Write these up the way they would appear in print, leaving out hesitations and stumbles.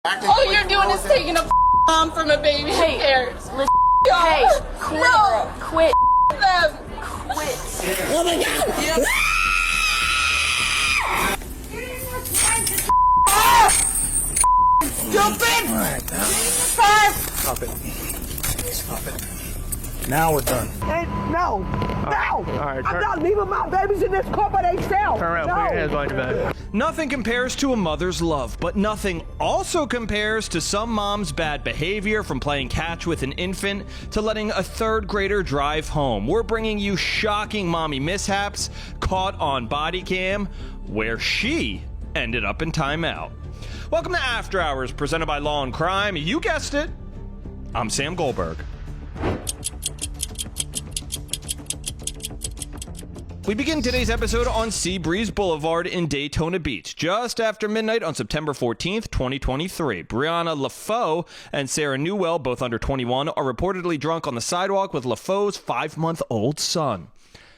All you're doing is taking a bomb from a baby. Hey, cares? Hey, quit them. Quit. Oh my God. Yes. Stupid! Alright, now. Stop it. Stop it. Now we're done. Hey, no! No! Alright, I'm not leaving my babies in this car by themselves! Turn around, no. put your hands behind your back. Nothing compares to a mother's love, but nothing also compares to some mom's bad behavior, from playing catch with an infant to letting a third grader drive home. We're bringing you shocking mommy mishaps caught on body cam, where she ended up in timeout. Welcome to After Hours, presented by Law and Crime. You guessed it, I'm Sam Goldberg. We begin today's episode on Seabreeze Boulevard in Daytona Beach, just after midnight on September 14th, 2023. Brianna LaFoe and Sarah Newell, both under 21, are reportedly drunk on the sidewalk with LaFoe's 5-month-old son.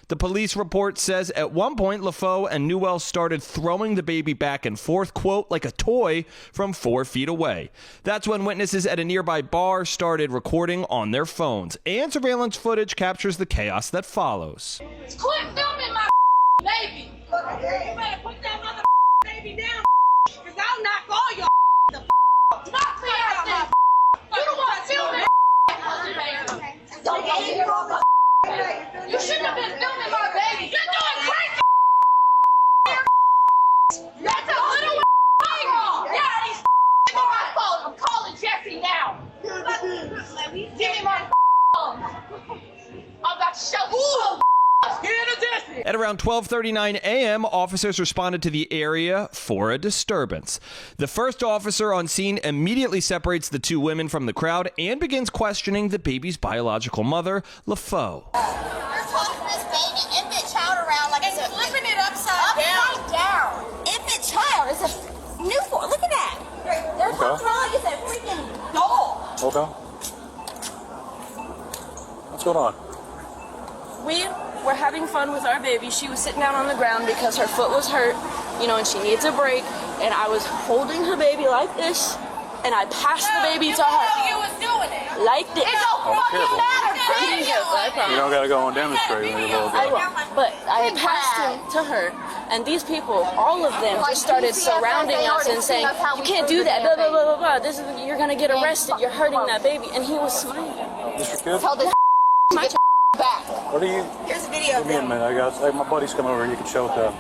The police report says at one point, LaFoe and Newell started throwing the baby back and forth, quote, like a toy from 4 feet away. That's when witnesses at a nearby bar started recording on their phones, and surveillance footage captures the chaos that follows. Quit filming my baby. You better put that mother baby down, because I'll knock all your the knock me out there. You don't want to film it. Don't get here on the You shouldn't have been filming my baby. You're doing crazy. That's a little wrong. Yeah, he's on my phone. I'm calling Jesse now. Give me my phone. I'm about to show you. At around 12:39 a.m., officers responded to the area for a disturbance. The first officer on scene immediately separates the two women from the crowd and begins questioning the baby's biological mother, LaFoe. You're tossing this baby infant child around like it's flipping it upside down. Infant child is a newborn. Look at that. They're talking like it's a freaking doll. Okay. What's going on? We were having fun with our baby. She was sitting down on the ground because her foot was hurt, and she needs a break. And I was holding her baby like this, and I passed the baby to her. You was doing it. Like this. It don't fucking matter. You don't gotta go and demonstrate when you're little I girl. will. But I had passed him to her, and these people, all of them, just started surrounding us and saying, "You can't do that, blah, blah, blah, blah, blah. This is, you're gonna get arrested. You're hurting that baby." And he was smiling. This your kid? Tell this My back. What are you? Here's a video Give me a minute. Hey, my buddy's coming over. You can show it to him.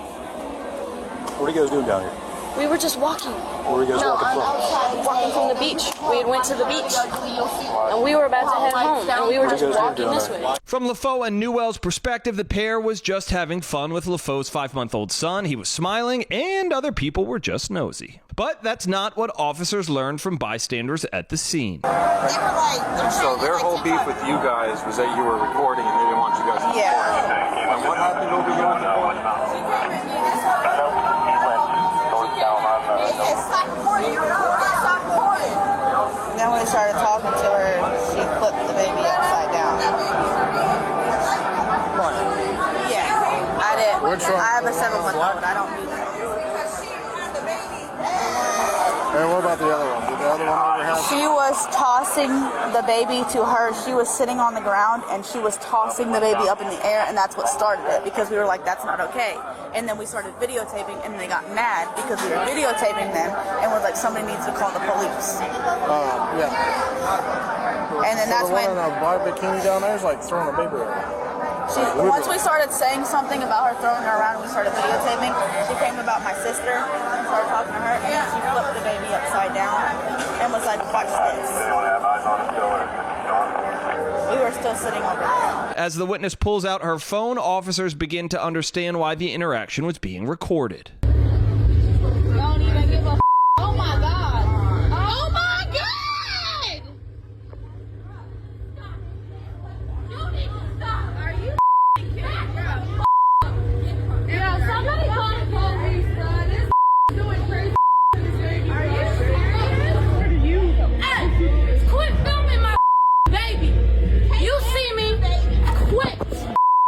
What are you guys doing down here? We were just walking. Where are you guys walking from? Walking from the beach. We had went to the beach, and we were about to head home, and we were just walking this way. From LaFoe and Newell's perspective, the pair was just having fun with LaFoe's 5-month-old son. He was smiling, and other people were just nosy. But that's not what officers learned from bystanders at the scene. They were like, So their whole beef with you guys was that you were recording and they didn't want you guys to record. And what happened over here with the phone? stop recording. Stop recording. Then when we started talking to her, she flipped the baby upside down. Yeah, I did. I have a 7-month-old. I don't do that. And what about the other one? Did the other one ever have? She was tossing the baby to her. She was sitting on the ground and she was tossing the baby up in the air, and that's what started it, because we were like, that's not okay. And then we started videotaping, and they got mad because we were videotaping them and was like, somebody needs to call the police. Yeah. And then that's the one when in a bikini down there is like throwing a baby around. once we started saying something about her throwing her around and we started videotaping, she came about my sister and started talking to her, and she flipped the baby upside down and was like, watch this. We were still sitting over there. As the witness pulls out her phone, officers begin to understand why the interaction was being recorded. Don't even give a Oh my God. Oh my God. You need to stop. Are you kidding, bro? Yeah, somebody call the police, son. This doing crazy. Are you serious? What are you? Hey, quit filming my baby. You see me? Quit.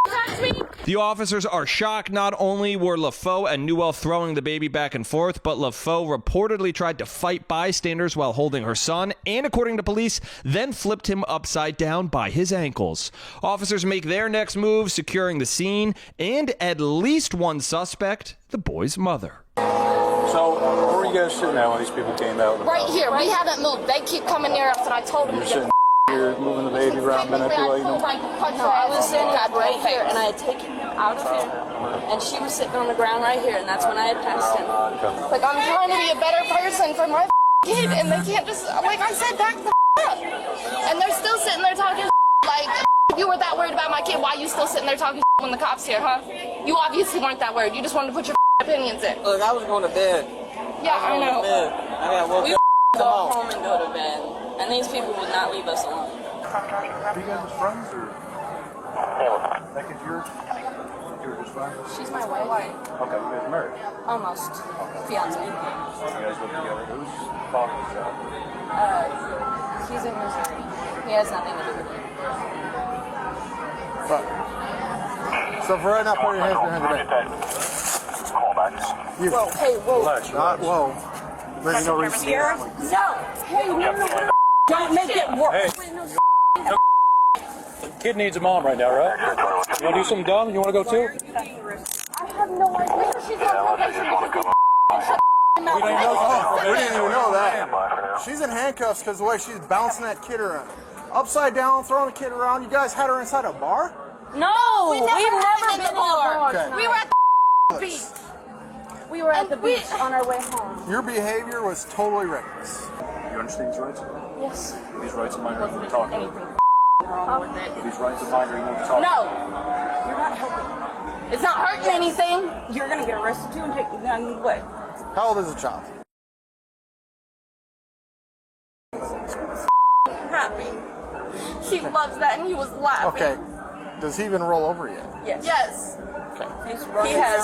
Touch me. The officers are shocked. Not only were LaFoe and Newell throwing the baby back and forth, but LaFoe reportedly tried to fight bystanders while holding her son, and according to police, then flipped him upside down by his ankles. Officers make their next move, securing the scene and at least one suspect, the boy's mother. So, where were you guys sitting at when these people came out? Right here. We haven't moved. They keep coming near us, and I told them You're to sitting here, moving the baby around, manipulating them. No, I was sitting right here, and I had taken him out of here, and she was sitting on the ground right here, and that's when I had passed him. Like, I'm trying to be a better person for my kid, and they can't just, like I said, back the up. And they're still sitting there talking like, if you were that worried about my kid, why are you still sitting there talking when the cops here, huh? You obviously weren't that worried. You just wanted to put your opinions in. Look, I was going to bed. Yeah, I know. I got woke We up. would go home and go to bed, and these people would not leave us alone. Are you guys friends or? Like if you're just friends? She's my wife. Okay, you guys are married. Almost. Fiance. You guys live together. Who's father's job? He's in Missouri. He has nothing to do with it. So for right now, put your hands behind your back. Whoa, hey, whoa. Relax. Not whoa. There's no reason. No! Hey, no. Don't make it worse. Hey. Kid needs a mom right now, right? You want to do something dumb? You want to go too? I have no idea. She's on probation. We didn't even know that. She's in handcuffs because the way she's bouncing that kid around. Upside down, throwing the kid around. You guys had her inside a bar? No! We've never been been in the bar. Okay. We were at the beach. We were at the beach on our way home. Your behavior was totally reckless. You understand these rights? Yes. These rights of mine are you talking about? Wrong with it. These rights of mine are you talking No. You're not helping. It's not hurting anything. You're gonna get arrested too and take the gun away. How old is the child? Happy. He loves that, and he was laughing. Okay. Does he even roll over yet? Yes. He has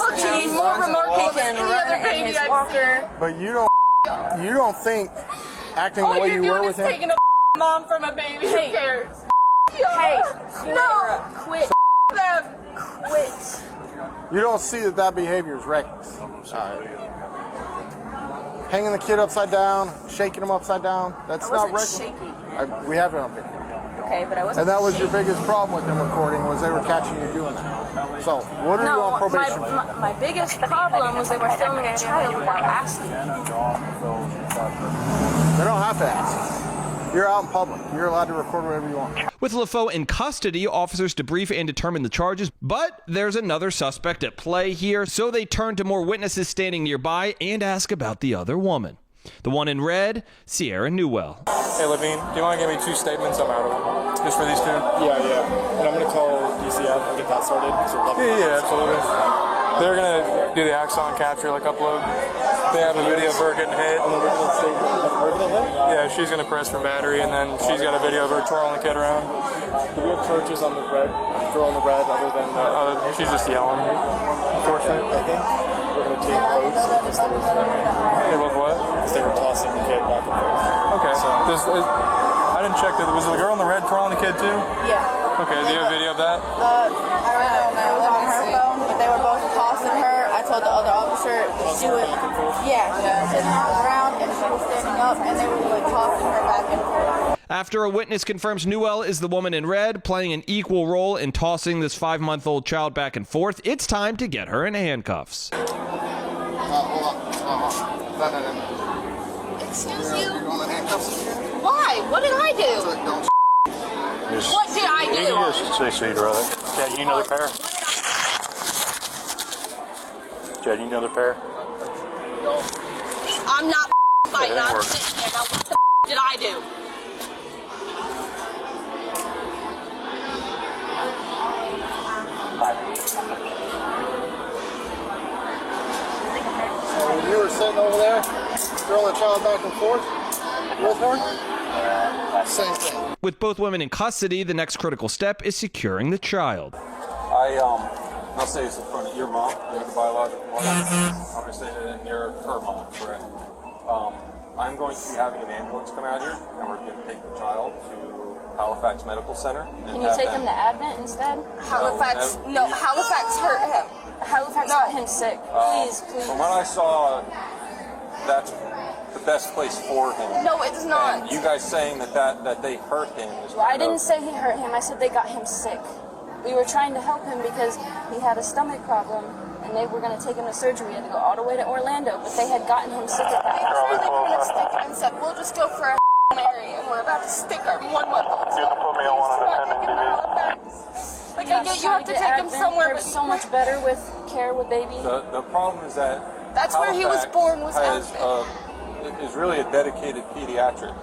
more remarkable than than any other baby his I've walker. But you don't think acting the All way you're you were doing with is him. taking a mom from a baby. Who cares? Hey, No. quit. Them. Quit. You don't see that behavior is reckless. Hanging the kid upside down, shaking him upside down. That's not reckless. Shaking. We have it on video. Okay, but I wasn't. And that was your biggest problem with them recording was they were catching you doing that. So what are you on probation for? my biggest problem was they were filming a child without asking. They don't have to ask. You're out in public. You're allowed to record whatever you want. With LaFoe in custody, officers debrief and determine the charges, but there's another suspect at play here, so they turn to more witnesses standing nearby and ask about the other woman. The one in red, Sierra Newell. Hey, Levine, do you want to give me 2 statements? I'm out of them. Just for these 2? Yeah. And I'm going to call DCF and get that started. Yeah, absolutely. They're going to do the Axon capture, like upload. They have a video of her getting hit. Yeah, she's going to press for battery, and then she's got a video of her twirling the kid around. Do we have charges on the red, girl on the red, other than she's just yelling. Unfortunately. I think we're going to take votes because they were what? Because they were tossing the kid back and forth. Okay. I didn't check that. Was the girl in the red twirling the kid too? Yeah. Okay, do you have a video of that? I don't know. It was on her phone, but they were both tossing her. I told the other officer she was, she was sitting on the ground and she was standing up, and they were like tossing her back and forth. After a witness confirms Newell is the woman in red, playing an equal role in tossing this 5-month-old child back and forth, it's time to get her in handcuffs. Hold on. No. Excuse you? You want the handcuffs? Why? What did I do? Don't What did I do? You just say so you'd rather. Chad, you know the pair? Chad, you know the pair? I'm not fighting. I'm sitting there. Now, what the did I do? So you were sitting over there, throwing the child back and forth with her? Same thing. With both women in custody, the next critical step is securing the child. I'll say it's in front of your mom, you're the biological mother. I'm going to say that you're her mom, correct? I'm going to be having an ambulance come out here, and we're going to take the child to Halifax Medical Center. Can you take him to Advent instead? Halifax hurt him. Halifax got him sick. Please. From what I saw, that's the best place for him. No, it's not. And you guys saying that they hurt him is Well, I didn't say he hurt him. I said they got him sick. We were trying to help him because he had a stomach problem, and they were going to take him to surgery. We had to go all the way to Orlando, but they had gotten him sick at that They hospital. really put a stick and said, we'll just go for a Mary, and we're about to stick our 1-month-old. Like, I get you have to take him somewhere, They're but so much better with care with baby. The problem is that That's where he was born, was is really a dedicated pediatric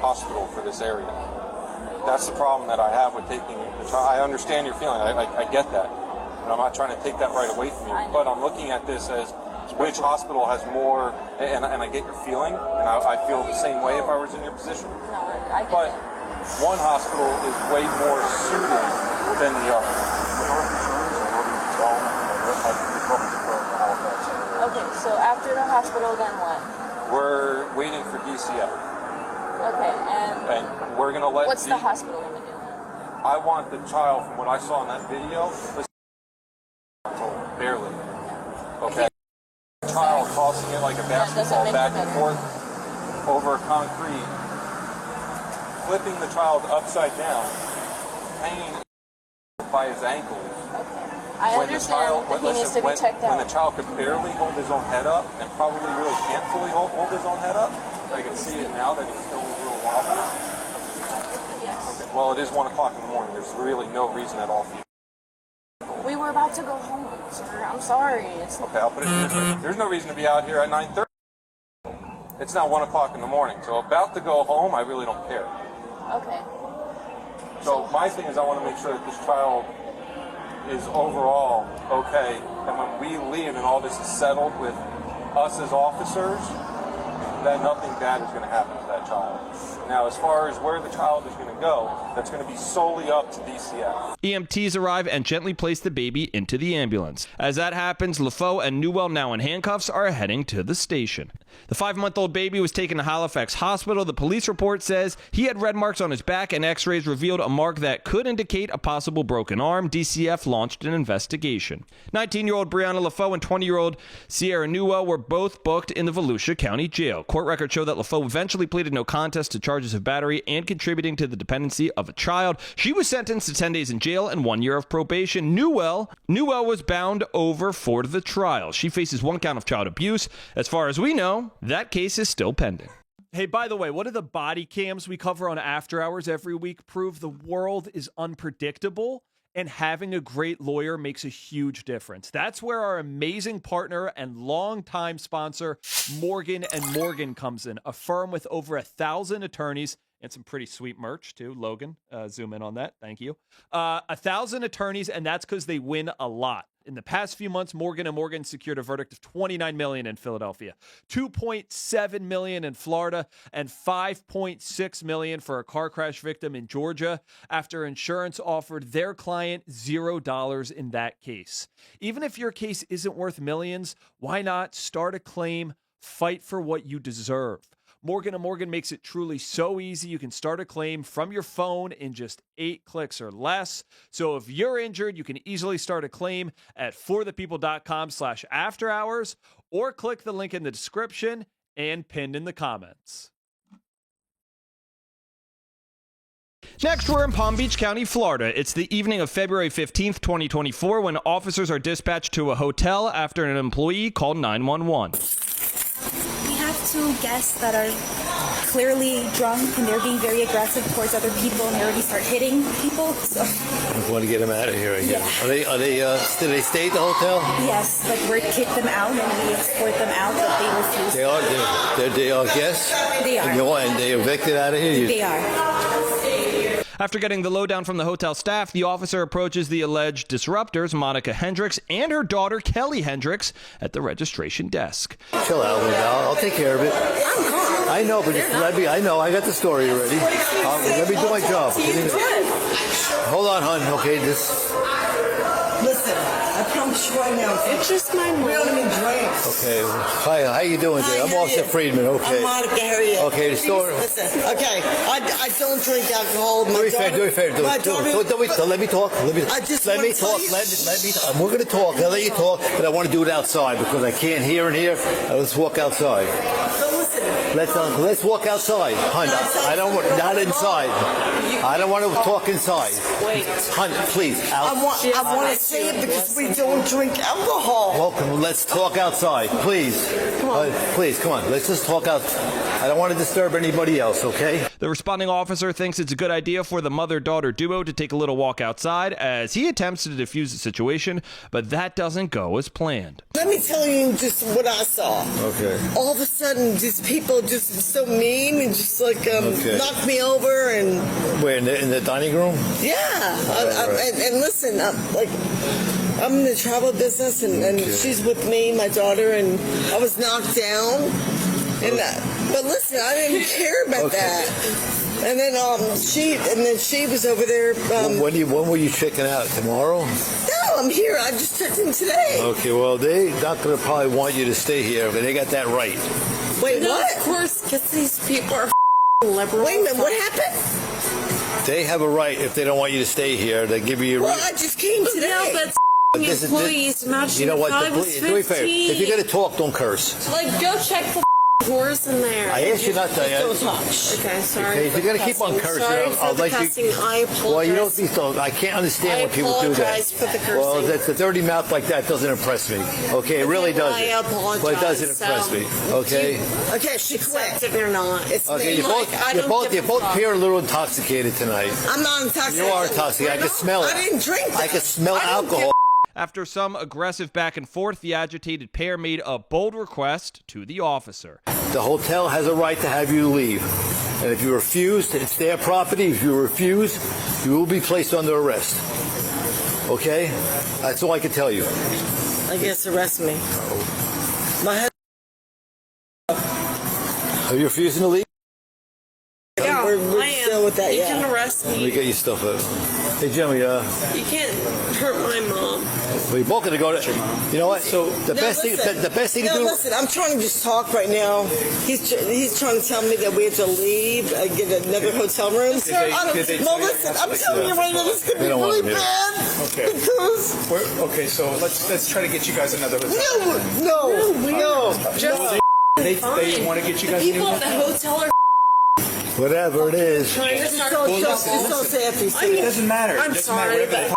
hospital for this area. That's the problem that I have with taking the child. I understand your feeling. I get that. And I'm not trying to take that right away from you. But I'm looking at this as which hospital has more, and I get your feeling, and I feel the same way if I was in your position. But one hospital is way more suited than the other. Okay, so after the hospital, then what? We're waiting for DCF. Okay, and we're going to let what's the hospital going to do? I want the child, from what I saw in that video, barely. Okay. The child tossing it like a basketball back and forth over concrete, flipping the child upside down, hanging by his ankles. I understand that he needs to be checked out. When the child could barely hold his own head up and probably really can't fully hold his own head up, I can see it now that he's still a little wobbly. Yes. Okay. Well, it is 1 o'clock in the morning. There's really no reason at all for you. We were about to go home, sir. I'm sorry. Okay, I'll put it this way. There's no reason to be out here at 9:30. It's now 1 o'clock in the morning. So about to go home, I really don't care. Okay. So my thing is I want to make sure that this child is overall okay, and when we leave and all this is settled with us as officers, that nothing bad is going to happen to that child. Now, as far as where the child is going to go, that's going to be solely up to DCF. EMTs arrive and gently place the baby into the ambulance. As that happens, LaFoe and Newell, now in handcuffs, are heading to the station. The 5-month-old baby was taken to Halifax Hospital. The police report says he had red marks on his back, and x-rays revealed a mark that could indicate a possible broken arm. DCF launched an investigation. 19-year-old Brianna LaFoe and 20-year-old Sierra Newell were both booked in the Volusia County Jail. Court records show that LaFoe eventually pleaded no contest to charges of battery and contributing to the dependency of a child. She was sentenced to 10 days in jail and 1 year of probation. Newell was bound over for the trial. She faces 1 count of child abuse. As far as we know, that case is still pending. Hey, by the way, what do the body cams we cover on After Hours every week prove? The world is unpredictable, and having a great lawyer makes a huge difference. That's where our amazing partner and longtime sponsor, Morgan & Morgan, comes in, a firm with over 1,000 attorneys and some pretty sweet merch, too. Logan, zoom in on that. Thank you. 1,000 attorneys, and that's because they win a lot. In the past few months, Morgan & Morgan secured a verdict of $29 million in Philadelphia, $2.7 million in Florida, and $5.6 million for a car crash victim in Georgia after insurance offered their client $0 in that case. Even if your case isn't worth millions, why not start a claim, fight for what you deserve? Morgan & Morgan makes it truly so easy. You can start a claim from your phone in just 8 clicks or less. So if you're injured, you can easily start a claim at forthepeople.com/afterhours or click the link in the description and pinned in the comments. Next, we're in Palm Beach County, Florida. It's the evening of February 15th, 2024, when officers are dispatched to a hotel after an employee called 911. We have 2 guests that are clearly drunk and they're being very aggressive towards other people and they already start hitting people. So I want to get them out of here, I guess. Yeah. Did they stay at the hotel? Yes, but we kick them out and we escort them out, but they refuse. They are guests? They are. And they evicted out of here? They are. After getting the lowdown from the hotel staff, the officer approaches the alleged disruptors, Monica Hendricks and her daughter, Kelly Hendricks, at the registration desk. Chill out, I'll take care of it. I know, but I know. I got the story already. Let me do my job. Hold on, hon. Okay, Listen, I promise I'm right now. It's just my mom. We don't even drink. Okay. Hi, how you doing today? I'm Officer Friedman. Okay. I'm Monica. How are you? Okay, the story. Listen, okay, I don't drink alcohol. Do me a favor. My daughter. Let me talk. Let me talk. Let me talk. We're going to talk. I'll let you talk, but I want to do it outside because I can't hear in here. Let's walk outside. Let's walk outside. Hun, I don't want, not inside. I don't want to talk inside. Wait. Hun, please. I want to say it because we don't drink alcohol. Welcome. Let's talk outside, please. Please, come on. Let's just talk out. I don't want to disturb anybody else, okay? The responding officer thinks it's a good idea for the mother-daughter duo to take a little walk outside as he attempts to defuse the situation, but that doesn't go as planned. Let me tell you just what I saw. Okay. All of a sudden, just people just so mean and just like knocked me over and. Where, in the dining room? Yeah. Right. And listen, I'm in the travel business and she's with me, my daughter, and I was knocked down. And but listen, I didn't care about that. And then she was over there. When were you checking out? Tomorrow? No, I'm here. I just checked in today. Okay, well, they're not going to probably want you to stay here, but they got that right. Wait, what? Of course, because these people are liberal. Wait a minute, what happened? They have a right, if they don't want you to stay here, they give you a Well, I just came today. No, but employees, imagine you know what? if I was 15. Do me a favor. If you're going to talk, don't curse. Like, go check the horse in there. I asked you not to. Don't talk. Okay, sorry. Okay, if you're going to keep on cursing, I'll let you. I apologize. Well, you don't think so. I can't understand when people do that. I apologize for the cursing. Well, that's a dirty mouth like that doesn't impress me. Okay, it really doesn't. I apologize. But it doesn't impress me. Okay. Okay, she quit. If you're not. It's Okay, me. you're both appear a little intoxicated tonight. I'm not intoxicated. You are intoxicated. I can smell it. I didn't drink that. I can smell alcohol. After some aggressive back and forth, the agitated pair made a bold request to the officer. The hotel has a right to have you leave. And if you refuse, it's their property. If you refuse, you will be placed under arrest. Okay? That's all I can tell you. I guess arrest me. My Are you refusing to leave? Yeah, we're I am. still with that, you yeah. can arrest Let me me. get your stuff out. Hey, Jimmy, You can't hurt my mom. well, you're both going to go to... You know what? So the best thing to do... listen, I'm trying to just talk right now. He's trying to tell me that we have to leave and get another hotel room. Listen, I'm telling you right now, this could be really bad. Okay. Because... Okay, so let's try to get you guys another hotel. No. Just They want to get you guys a new people at the hotel are Whatever it is. trying to start. It's so sad if you say It doesn't matter. I'm It doesn't sorry, matter. Whatever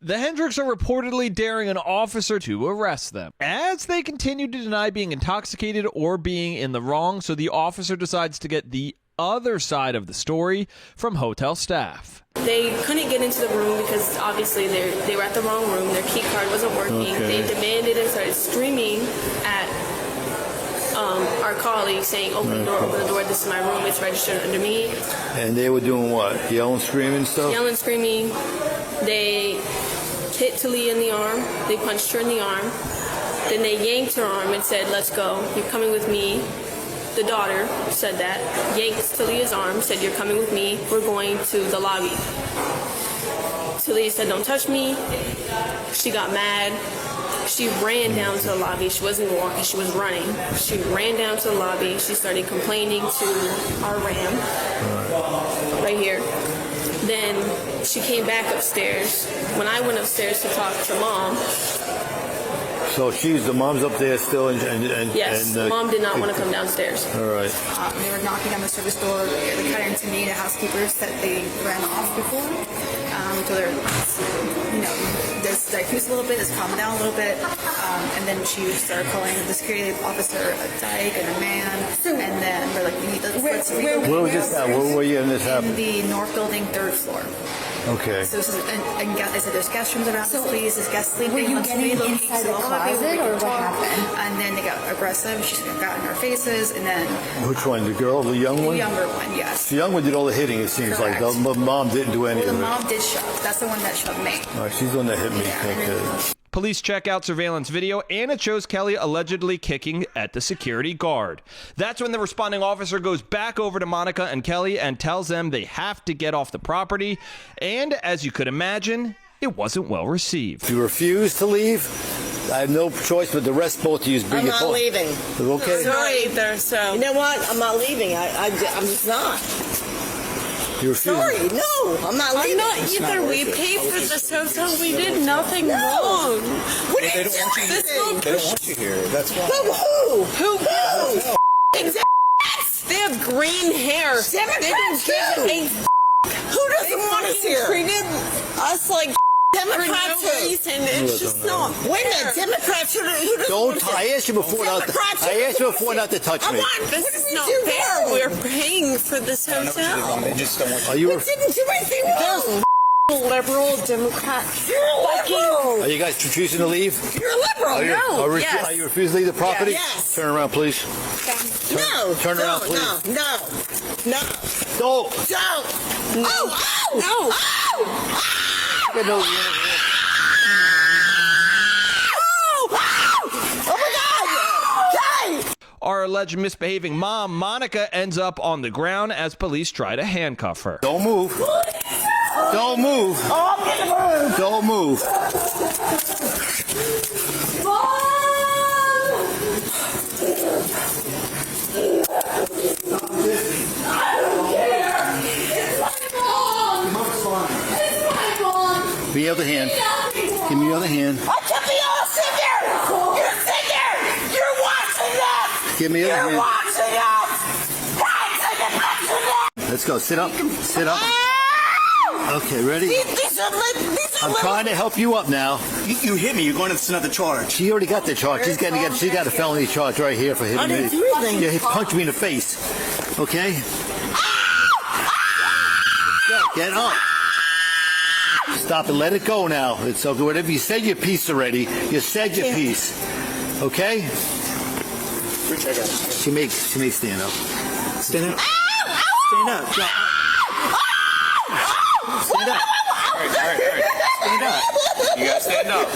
The Hendricks are reportedly daring an officer to arrest them, as they continue to deny being intoxicated or being in the wrong, so the officer decides to get the other side of the story from hotel staff. They couldn't get into the room because obviously they were at the wrong room. Their key card wasn't working. Okay. They demanded and started screaming at our colleague, saying, open the door, this is my room, it's registered under me. And they were doing what? Yelling, screaming stuff? Yelling, screaming. They hit Talia in the arm. They punched her in the arm. Then they yanked her arm and said, let's go. You're coming with me. The daughter said that. Yanked Talia's arm, said, you're coming with me. We're going to the lobby. Talia said, don't touch me. She got mad. She ran down to the lobby. She wasn't even walking, she was running. She ran down to the lobby. She started complaining to our RAM right here. Then she came back upstairs. When I went upstairs to talk to mom. So the mom's up there still and Yes, mom did not want to come downstairs. All right. They were knocking on the service door. They cut into me, the housekeeper said they ran off before. So they're, there's diffused a little bit, it's calmed down a little bit. And then she started calling the security officer a dyke and a man. And then we're like, we need to... Where was this at? Where were you in this happen? In the north building, 3rd floor. Okay. So this is, I said there's guest rooms around this place, there's guest sleeping. Were you getting inside the closet or what happened? And then they got aggressive, she got in our faces, and then... Which one? The girl, the young one? The younger one, yes. The young one did all the hitting, it seems Correct. like. The mom didn't do any Well, of the it. mom did shove. That's the one that shoved me. All right, she's the one that hit me. Okay. Police check out surveillance video, and it shows Kelly allegedly kicking at the security guard. That's when the responding officer goes back over to Monica and Kelly and tells them they have to get off the property. And as you could imagine, it wasn't well received. If you refuse to leave, I have no choice but to arrest both of you. Bring I'm your not phone. leaving. Okay. Sorry, there, so. You know what? I'm not leaving. I'm just not. You refuse. Sorry, no, I'm not leaving. I'm not either. We paid for this hotel. We did nothing wrong. What are you doing? They don't want you here. That's why. Who? They have green hair. Democrats do. Who doesn't want us here? Treated us like Democrats for no reason. It's just not fair. Wait a minute, Democrats who doesn't Don't. want us I asked you before not. I asked you before not to touch me. This is not fair. We're paying for this hotel. They just don't want you. Are you? didn't do anything wrong. Liberal Democrats. Are you guys refusing to leave? You're a liberal. Are you, yes. are you refusing to leave the property? Yes. Turn around, please. No. Turn around, please. No. Don't. Don't. Oh. No. Get no. Oh my God. Okay. Our alleged misbehaving mom, Monica, ends up on the ground as police try to handcuff her. Don't move. Don't move. Oh, I'm getting moved. Don't move. Give me the other hand. Give me the other hand. I can't be all sit there. You sit there. You're watching us. Give me the other You're hand. watching us. Guys, I can watch you. Let's go. Sit up. Sit up. Okay, ready? These are I'm trying to help you up now. You hit me. You're going to another charge. She already got the charge. She got a felony charge right here for hitting me. Yeah, he punched me in the face. Okay? Get up. Stop and let it go now. It's okay. Whatever you said your piece already. You said your piece. Okay? Rich, I got it. She may stand up. Stand up. Stand up. Stand up. All right. Stand up. You gotta stand up.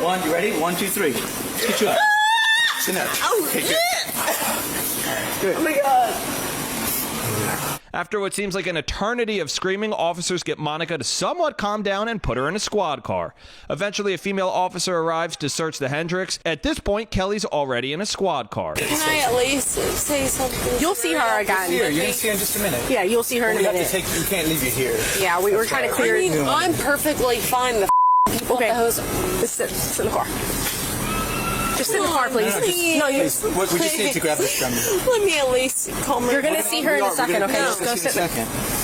One, you ready? 1, 2, 3. Let's get you up. Stand up. Okay, good. Oh my God. After what seems like an eternity of screaming, officers get Monica to somewhat calm down and put her in a squad car. Eventually, a female officer arrives to search the Hendricks. At this point, Kelly's already in a squad car. Can I at least say something? You'll see her again. Here, you're gonna see her in just a minute. Yeah, you'll see her in a minute. We can't leave you here. Yeah, we were trying to clear. I mean, I'm perfectly fine. The people Okay. at the house. Just sit in the car. Just sit in the car, please. No, you. We just need to grab this from you. Let me at least calm her. You're gonna see her in a second, okay? Just go sit.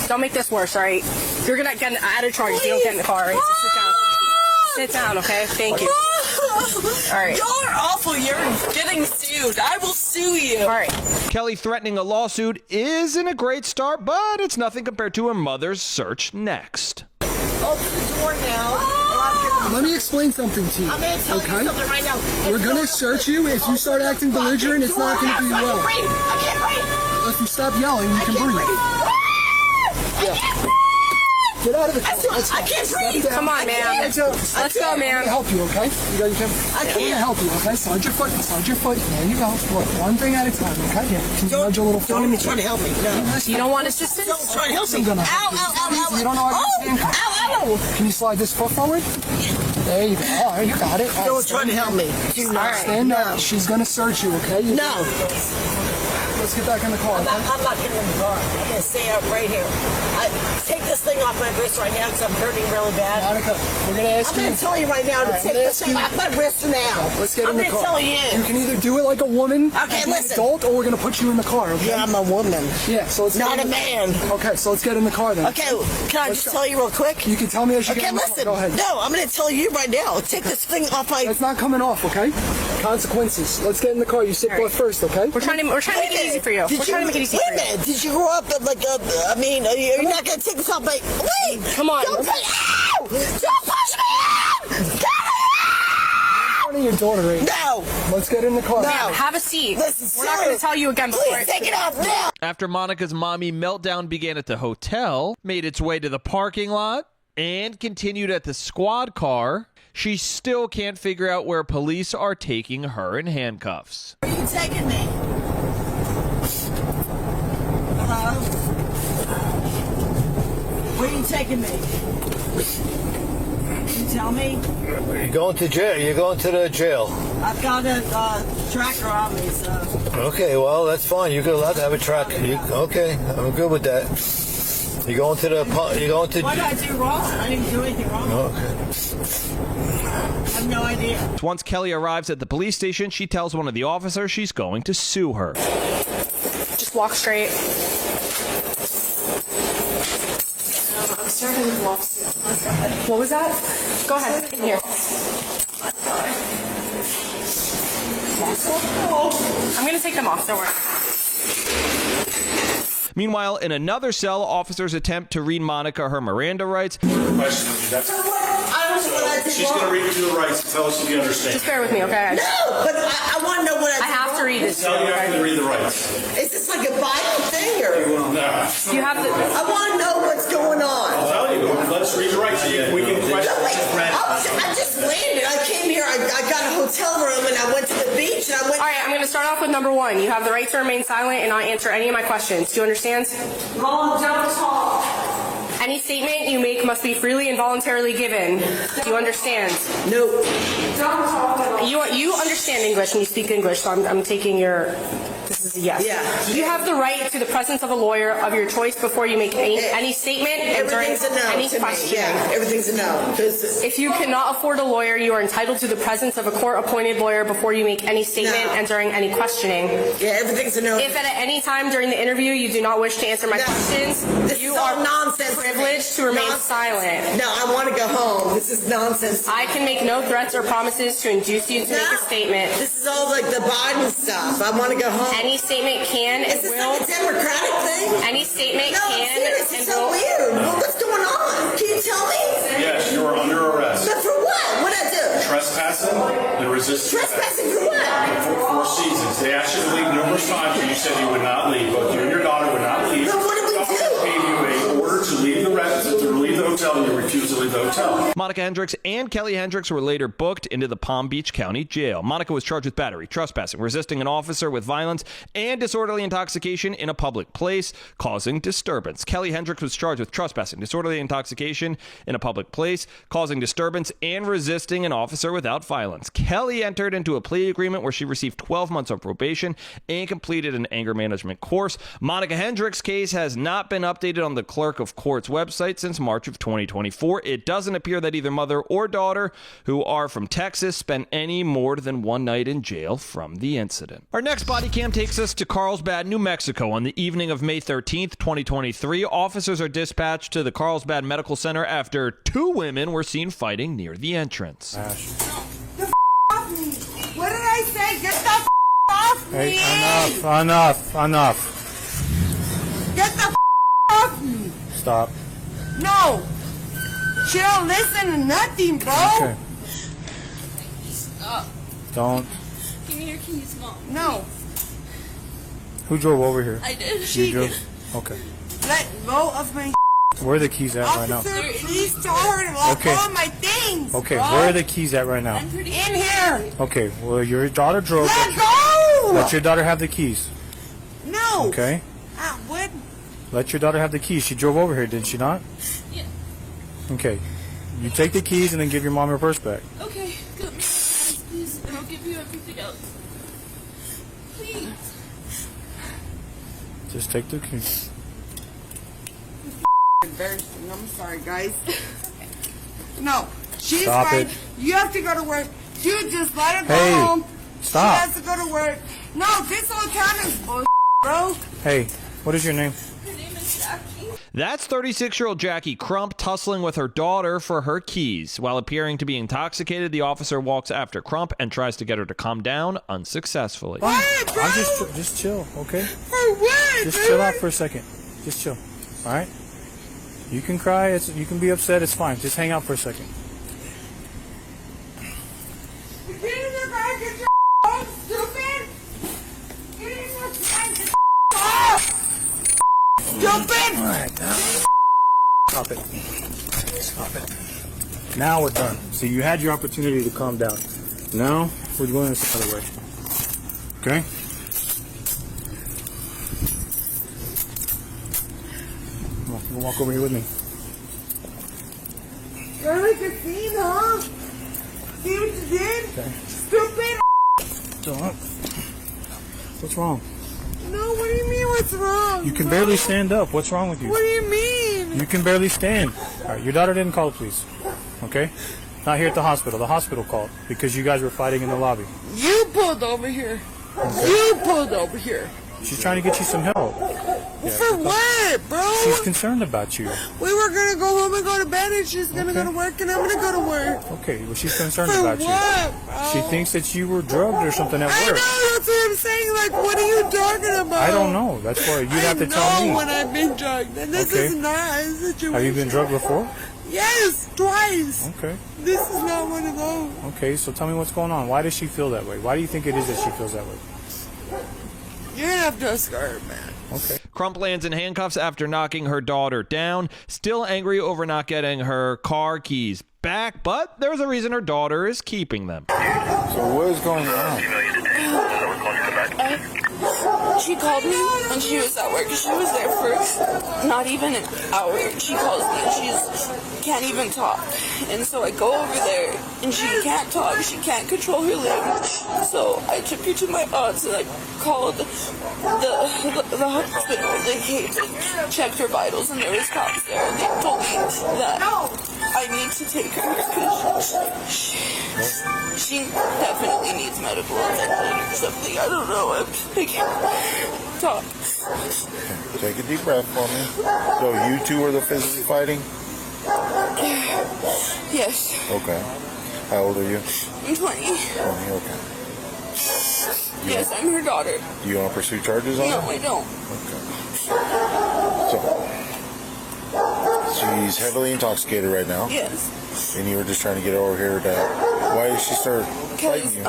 Don't make this worse, all right? You're gonna get added charge if you don't get in the car, all right? So sit down. Sit down, okay? Thank you. All right. Y'all are awful. You're getting sued. I will sue you. All right. Kelly threatening a lawsuit isn't a great start, but it's nothing compared to her mother's search next. Open the door now. Let me explain something to you, I'm going to tell you okay? something right now. We're going to search you. If you start acting belligerent, it's not going to do you well. I can't breathe. If you stop yelling, you can breathe. Get out of the car. I can't breathe. Come on, man. Let's go, I'm man. going to help you, okay? You got your camera? I'm going to help you, okay? Slide your foot. There you go. Look, one thing at a time, okay? Here, can you nudge a little forward? Don't even try to help me. No. You don't want assistance? Don't try to help me. I'm gonna Ow. You don't know how to stand. Ow. Can you slide this foot forward? There you go. All right, you got it. All Don't try to help me. Do not. Stand up. She's going to search you, okay? No. Let's get back in the car, okay? I'm not getting in the car. I'm going to stay out right here. Take this thing off my wrist right now because I'm hurting really bad. Monica, we're going to ask I'm you. going to tell you right now to take this thing off my wrist now. Let's get in the car. I'm going to tell you. You can either do it like a woman, Okay, and be an listen. adult, or we're going to put you in the car, okay? Yeah, I'm a woman. Yeah, so let's Not get a in the man. Okay, so let's get in the car then. Okay, can I just tell you real quick? You can tell me as you get Okay, in the listen. car. Go ahead. No, I'm going to tell you right now. Take this thing off my... It's not coming off, okay? Consequences. Let's get in the car. You sit butt first, okay? We're trying to make it easy for you. We're trying to make it easy for you. Wait a minute. Did you grow up at like a... I mean, you're not going to take this off my... Wait! Come on. Don't push... Ow! Don't push me out! Get it out! Your daughter, right? No! Let's get in the car. No. Have a seat. Listen, We're not going to tell you again before. Please take it off now! After Monica's mommy meltdown began at the hotel, made its way to the parking lot, and continued at the squad car, she still can't figure out where police are taking her in handcuffs. Where are you taking me? Hello? Where are you taking me? You're going to jail. You're going to the jail. I've got a tracker on me, so. Okay, well, that's fine. You're allowed to have a tracker. Okay, I'm good with that. You're going to the. You're going to. What did I do wrong? I didn't do anything wrong. Okay. I have no idea. Once Kelly arrives at the police station, she tells one of the officers she's going to sue her. Just walk straight. I'm starting to walk soon. What was that? Go ahead. In here. I'm going to take them off. Don't worry. Meanwhile, in another cell, officers attempt to read Monica her Miranda rights. She's going to read you the rights and tell us if you understand. Just bear with me, okay? No, but I want to know what I have to read this. Tell you have to read the rights. Is this like a Bible thing or? No. You have the. I want to know what's going on. I'll tell you. Let's read the rights. We can question. I just landed. I came here. I got a hotel room and I went to the beach and I went. All right, I'm going to start off with number 1. You have the right to remain silent and not answer any of my questions. Do you understand? Mom, don't talk. Any statement you make must be freely and voluntarily given. Do you understand? No. Don't talk. You understand English and you speak English, so I'm taking your. This is a yes. Yeah. You have the right to the presence of a lawyer of your choice before you make any statement and during Everything's a no any to me. questioning. Yeah, everything's a no. If you cannot afford a lawyer, you are entitled to the presence of a court-appointed lawyer before you make any statement and during any questioning. Yeah, everything's a no. If at any time during the interview you do not wish to answer my questions, you are nonsense. Privileged to remain silent. No, I want to go home. This is nonsense. I can make no threats or promises to induce you to make a statement. This is all like the Biden stuff. I want to go home. Any statement can and is this will. like a Democratic thing? Any statement no, can serious, and it's so will. weird. Well, what's going on? Can you tell me? Yes, you are under arrest. But for what? What'd I do? Trespassing and resisting. Trespassing for what? For 4 seasons. They asked you to leave numerous times and you said you would not leave. Both you and your daughter would not leave. Then what did we do? Gave you an order to leave the hotel and you refused to leave the hotel. Monica Hendricks and Kelly Hendricks were later booked into the Palm Beach County Jail. Monica was charged with battery, trespassing, resisting an officer with violence, and disorderly intoxication in a public place, causing disturbance. Kelly Hendricks was charged with trespassing, disorderly intoxication in a public place, causing disturbance, and resisting an officer without violence. Kelly entered into a plea agreement where she received 12 months of probation and completed an anger management course. Monica Hendricks' case has not been updated on the clerk of court's website since March of 2024. It doesn't appear that either mother or daughter, who are from Texas, spent any more than one night in jail from the incident. Our next body cam takes us to Carlsbad, New Mexico. On the evening of May 13th, 2023, officers are dispatched to the Carlsbad Medical Center after 2 women were seen fighting near the entrance. Get the off me. What did I say? Get the off me. Hey, enough. Get the off me. Stop. No. She don't listen to nothing, bro. Okay. Stop. Don't. Give me your keys, Mom. No. Who drove over here? I did. You drove? Okay. Let go of my Where are the keys at right now? officer. Please tell her to let Okay. go of my things. Okay, bro. where are the keys at right now? In here. Okay, well, your daughter drove. Let go. Let your daughter have the keys. No. Okay? What? Let your daughter have the keys. She drove over here, did she not? Yeah. Okay. You take the keys and then give your mom her purse back. Okay, good. Please, and I'll give you everything else. Please. Just take the keys. Embarrassing. I'm sorry, guys. No. She's Stop right. it. You have to go to work. You just let her go Hey, home. stop. She has to go to work. No, this whole town is bullshit, bro. Hey, what is your name? Her name is Jackie. That's 36-year-old Jackie Crump tussling with her daughter for her keys. While appearing to be intoxicated, the officer walks after Crump and tries to get her to calm down unsuccessfully. What, bro? I'm just chill, okay? For what, Just dude? chill out for a second. Just chill. All right? You can cry. You can be upset. It's fine. Just hang out for a second. Get in the car, get your home, stupid. Get in the car, get your off. Stupid. All right, now. Stop it. Stop it. Now we're done. See, you had your opportunity to calm down. Now we're going this other way. Okay? Come on, you walk over here with me. You're like a fiend, huh? did? Okay. Stupid. Don't. What's wrong? No, what do you mean what's wrong? You can barely stand up. What's wrong with you? What do you mean? You can barely stand. All right, your daughter didn't call the police. Okay? Not here at the hospital. The hospital called because you guys were fighting in the lobby. You pulled over here. Okay. You pulled over here. She's trying to get you some help. Yeah, for what, bro? She's concerned about you. We were gonna go home and go to bed, and she's gonna go to work, and I'm gonna go to work. Okay, well, she's concerned for about what, you. Bro? She thinks that you were drugged or something at work. I know, that's what I'm saying. Like, what are you talking about? I don't know. That's why you'd have to tell me. I know when I've been drugged, and this is not a situation. Have you been drugged before? Yes, twice. Okay. This is not one of those. Okay, so tell me what's going on. Why does she feel that way? Why do you think it is that she feels that way? You're gonna have to ask her, man. Okay. Crump lands in handcuffs after knocking her daughter down, still angry over not getting her car keys back, but there's a reason her daughter is keeping them. So what is going on? She called me when she was at work. She was there for not even an hour. She calls me and she can't even talk. And so I go over there and she can't talk. She can't control her language. So I took her to my aunt's and I called the hospital. They came and checked her vitals and there was cops there. And they told me that I need to take her because she definitely needs medical attention or something. I don't know. I can't talk. Take a deep breath for me. So you two are the physically fighting? Yes. Okay. How old are you? I'm 20. 20, okay. Yes, I'm her daughter. Do you want to pursue charges on her? No, I don't. So, she's heavily intoxicated right now. Yes. And you were just trying to get her over here to... Why did she start fighting you?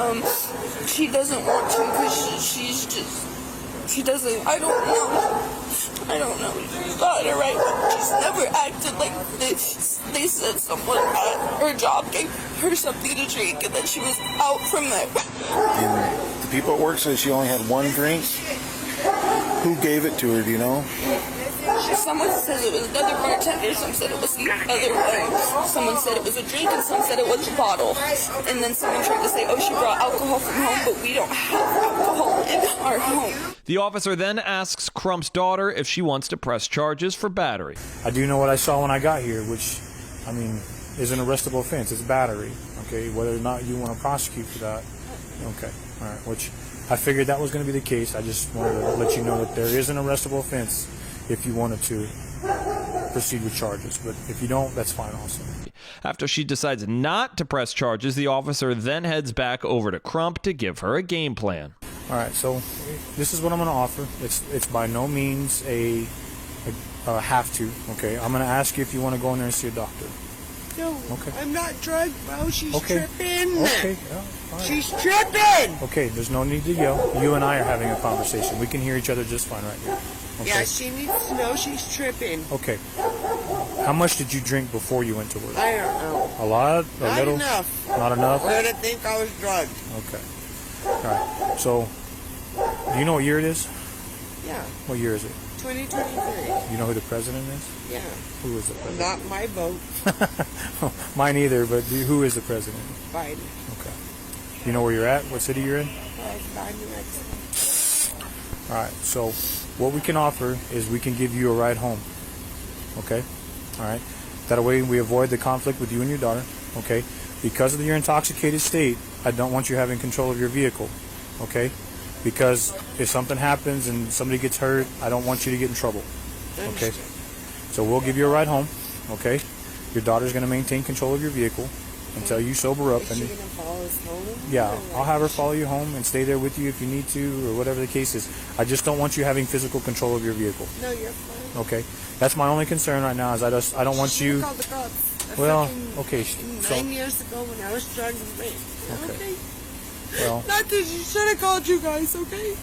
She doesn't want to because she's just... She doesn't... I don't know. She's got it right, but she's never acted like this. They said someone at her job gave her something to drink and then she was out from there. And the people at work said she only had one drink. Who gave it to her, do you know? Someone said it was another bartender, some said it was the other one. Someone said it was a drink and some said it was a bottle. And then someone tried to say, oh, she brought alcohol from home, but we don't have alcohol in our home. The officer then asks Crump's daughter if she wants to press charges for battery. I do know what I saw when I got here, which, I mean, is an arrestable offense. It's battery, okay? Whether or not you want to prosecute for that, okay, all right, which I figured that was going to be the case. I just wanted to let you know that there is an arrestable offense if you wanted to proceed with charges. But if you don't, that's fine also. After she decides not to press charges, the officer then heads back over to Crump to give her a game plan. All right, so this is what I'm going to offer. It's by no means a have to, okay? I'm going to ask you if you want to go in there and see a doctor. No, okay. I'm not drugged, bro. She's okay. tripping. Okay, yeah, fine. She's tripping. Okay, there's no need to yell. You and I are having a conversation. We can hear each other just fine right here. Okay? Yeah, she needs to know she's tripping. Okay. How much did you drink before you went to work? I don't know. A lot? A Not little? enough. Not enough? We're gonna think I was drugged. Okay. All right. So, do you know what year it is? Yeah. What year is it? 2023. You know who the president is? Yeah. Who is the president? Not my vote. Mine either, but who is the president? Biden. Okay. You know where you're at? What city you're in? New Mexico. All right. So, what we can offer is we can give you a ride home. Okay? All right? That way we avoid the conflict with you and your daughter. Okay? Because of your intoxicated state, I don't want you having control of your vehicle. Okay? Because if something happens and somebody gets hurt, I don't want you to get in trouble. Okay? So we'll give you a ride home. Okay? Your daughter's going to maintain control of your vehicle until you sober up. Is she gonna follow us home? Yeah, I'll have her follow you home and stay there with you if you need to or whatever the case is. I just don't want you having physical control of your vehicle. No, you're fine. Okay? That's my only concern right now is I don't want you... Called the cops. Well, okay. 9 years ago when I was drugged and raped. Okay. Well, Not that she should have called you guys, okay?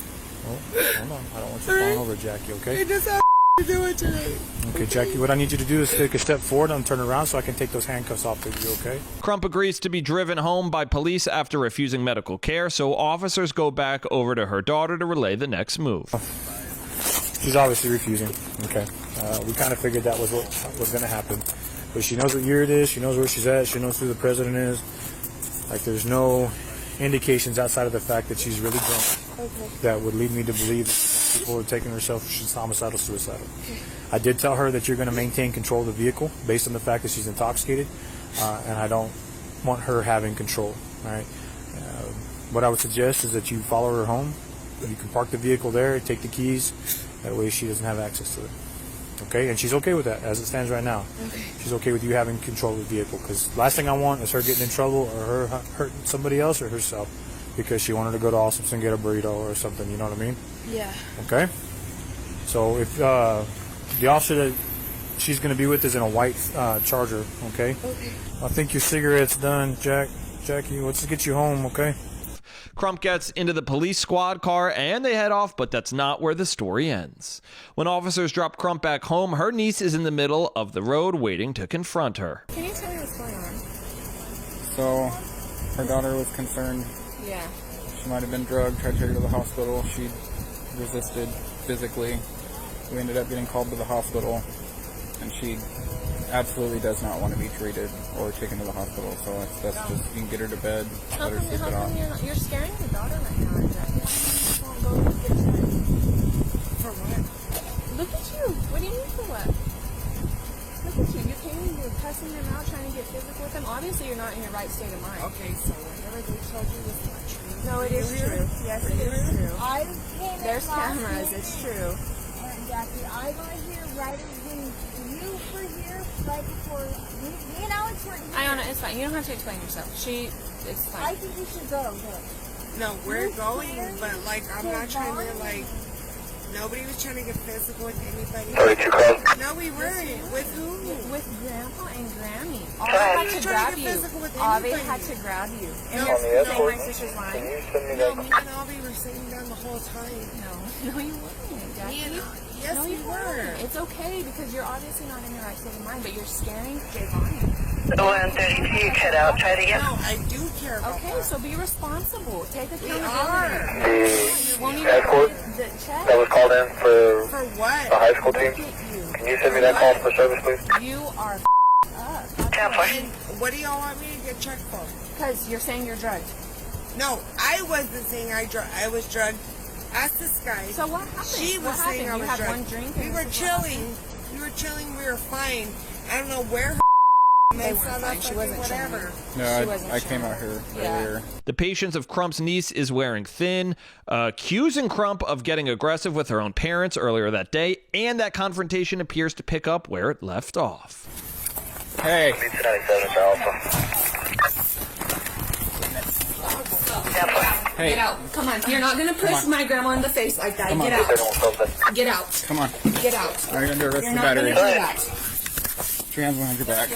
well, hold on. I don't want you falling over, Jackie, okay? You just have to do it today. Okay, Jackie, what I need you to do is take a step forward and turn around so I can take those handcuffs off of you, okay? Crump agrees to be driven home by police after refusing medical care, so officers go back over to her daughter to relay the next move. She's obviously refusing, okay? We kind of figured that was what was going to happen. But she knows what year it is, she knows where she's at, she knows who the president is. Like there's no indications outside of the fact that she's really drunk that would lead me to believe that people are taking herself. She's homicidal, suicidal. I did tell her that you're going to maintain control of the vehicle based on the fact that she's intoxicated, and I don't want her having control. All right. What I would suggest is that you follow her home. You can park the vehicle there, take the keys. That way she doesn't have access to it. Okay? And she's okay with that as it stands right now. Okay. She's okay with you having control of the vehicle, because last thing I want is her getting in trouble or her hurting somebody else or herself because she wanted to go to Allsup's and get a burrito or something. You know what I mean? Yeah. Okay? So if the officer that she's going to be with is in a white Charger, okay? Okay. I think your cigarette's done, Jackie. Let's get you home, okay? Crump gets into the police squad car and they head off, but that's not where the story ends. When officers drop Crump back home, her niece is in the middle of the road waiting to confront her. Can you tell me what's going on? So, her daughter was concerned. Yeah. She might have been drugged, tried to take her to the hospital. She resisted physically. We ended up getting called to the hospital, and she absolutely does not want to be treated or taken to the hospital. So that's just, you can get her to bed, let her sleep it off. You're scaring your daughter right now, Jackie. Won't go and get checked. For what? Look at you. What do you mean for what? Look at you. You came and you're cussing them out, trying to get physical with them. Obviously, you're not in your right state of mind. Okay, so whatever they told you was not true. No, it is true. Yes, it is true. I came in There's last cameras. week, It's true. and Jackie, I got here right when you were here, right before me and Alex were here. Iona, it's fine. You don't have to explain yourself. It's fine. I think you should go. No, we're going, but like I'm not trying to like. Nobody was trying to get physical with anybody. No, we weren't. With who? With Grandpa and Grammy. Avi Nobody had was to trying grab to you. get physical with Avi anybody. had to grab you. And No, you're saying my sister's lying? No, me and Avi were sitting down the whole time. No, you weren't, Jackie. Yes, no, we you were. weren't. It's okay because you're obviously not in the right state of mind, but you're scaring Javon. 132, cut out, try it again. No, I do care about Okay, that. so be responsible. Take accountability. The Won't you escort the check? that was called in for what? the high school team. Look at you. Can you send me that call for service, please? You are up. Campfire. What do y'all want me to get checked for? Because you're saying you're drugged. No, I wasn't saying I was drugged. Ask this guy. So what happened? She was What saying happened? I You was had drugged. one drink We and were this is what chilling. We were chilling. We were fine. I don't know where her They they weren't saw fine. that She fucking wasn't whatever. No, I came out here earlier. The patience of Crump's niece is wearing thin, accusing Crump of getting aggressive with her own parents earlier that day, and that confrontation appears to pick up where it left off. Hey. Hey. Get out. Come on. You're not going to push my grandma in the face like that. Come on. Get out. Get out. Come on. Get out. Are you gonna do arrest You're the not going battery? to do that. Put your hands behind your back.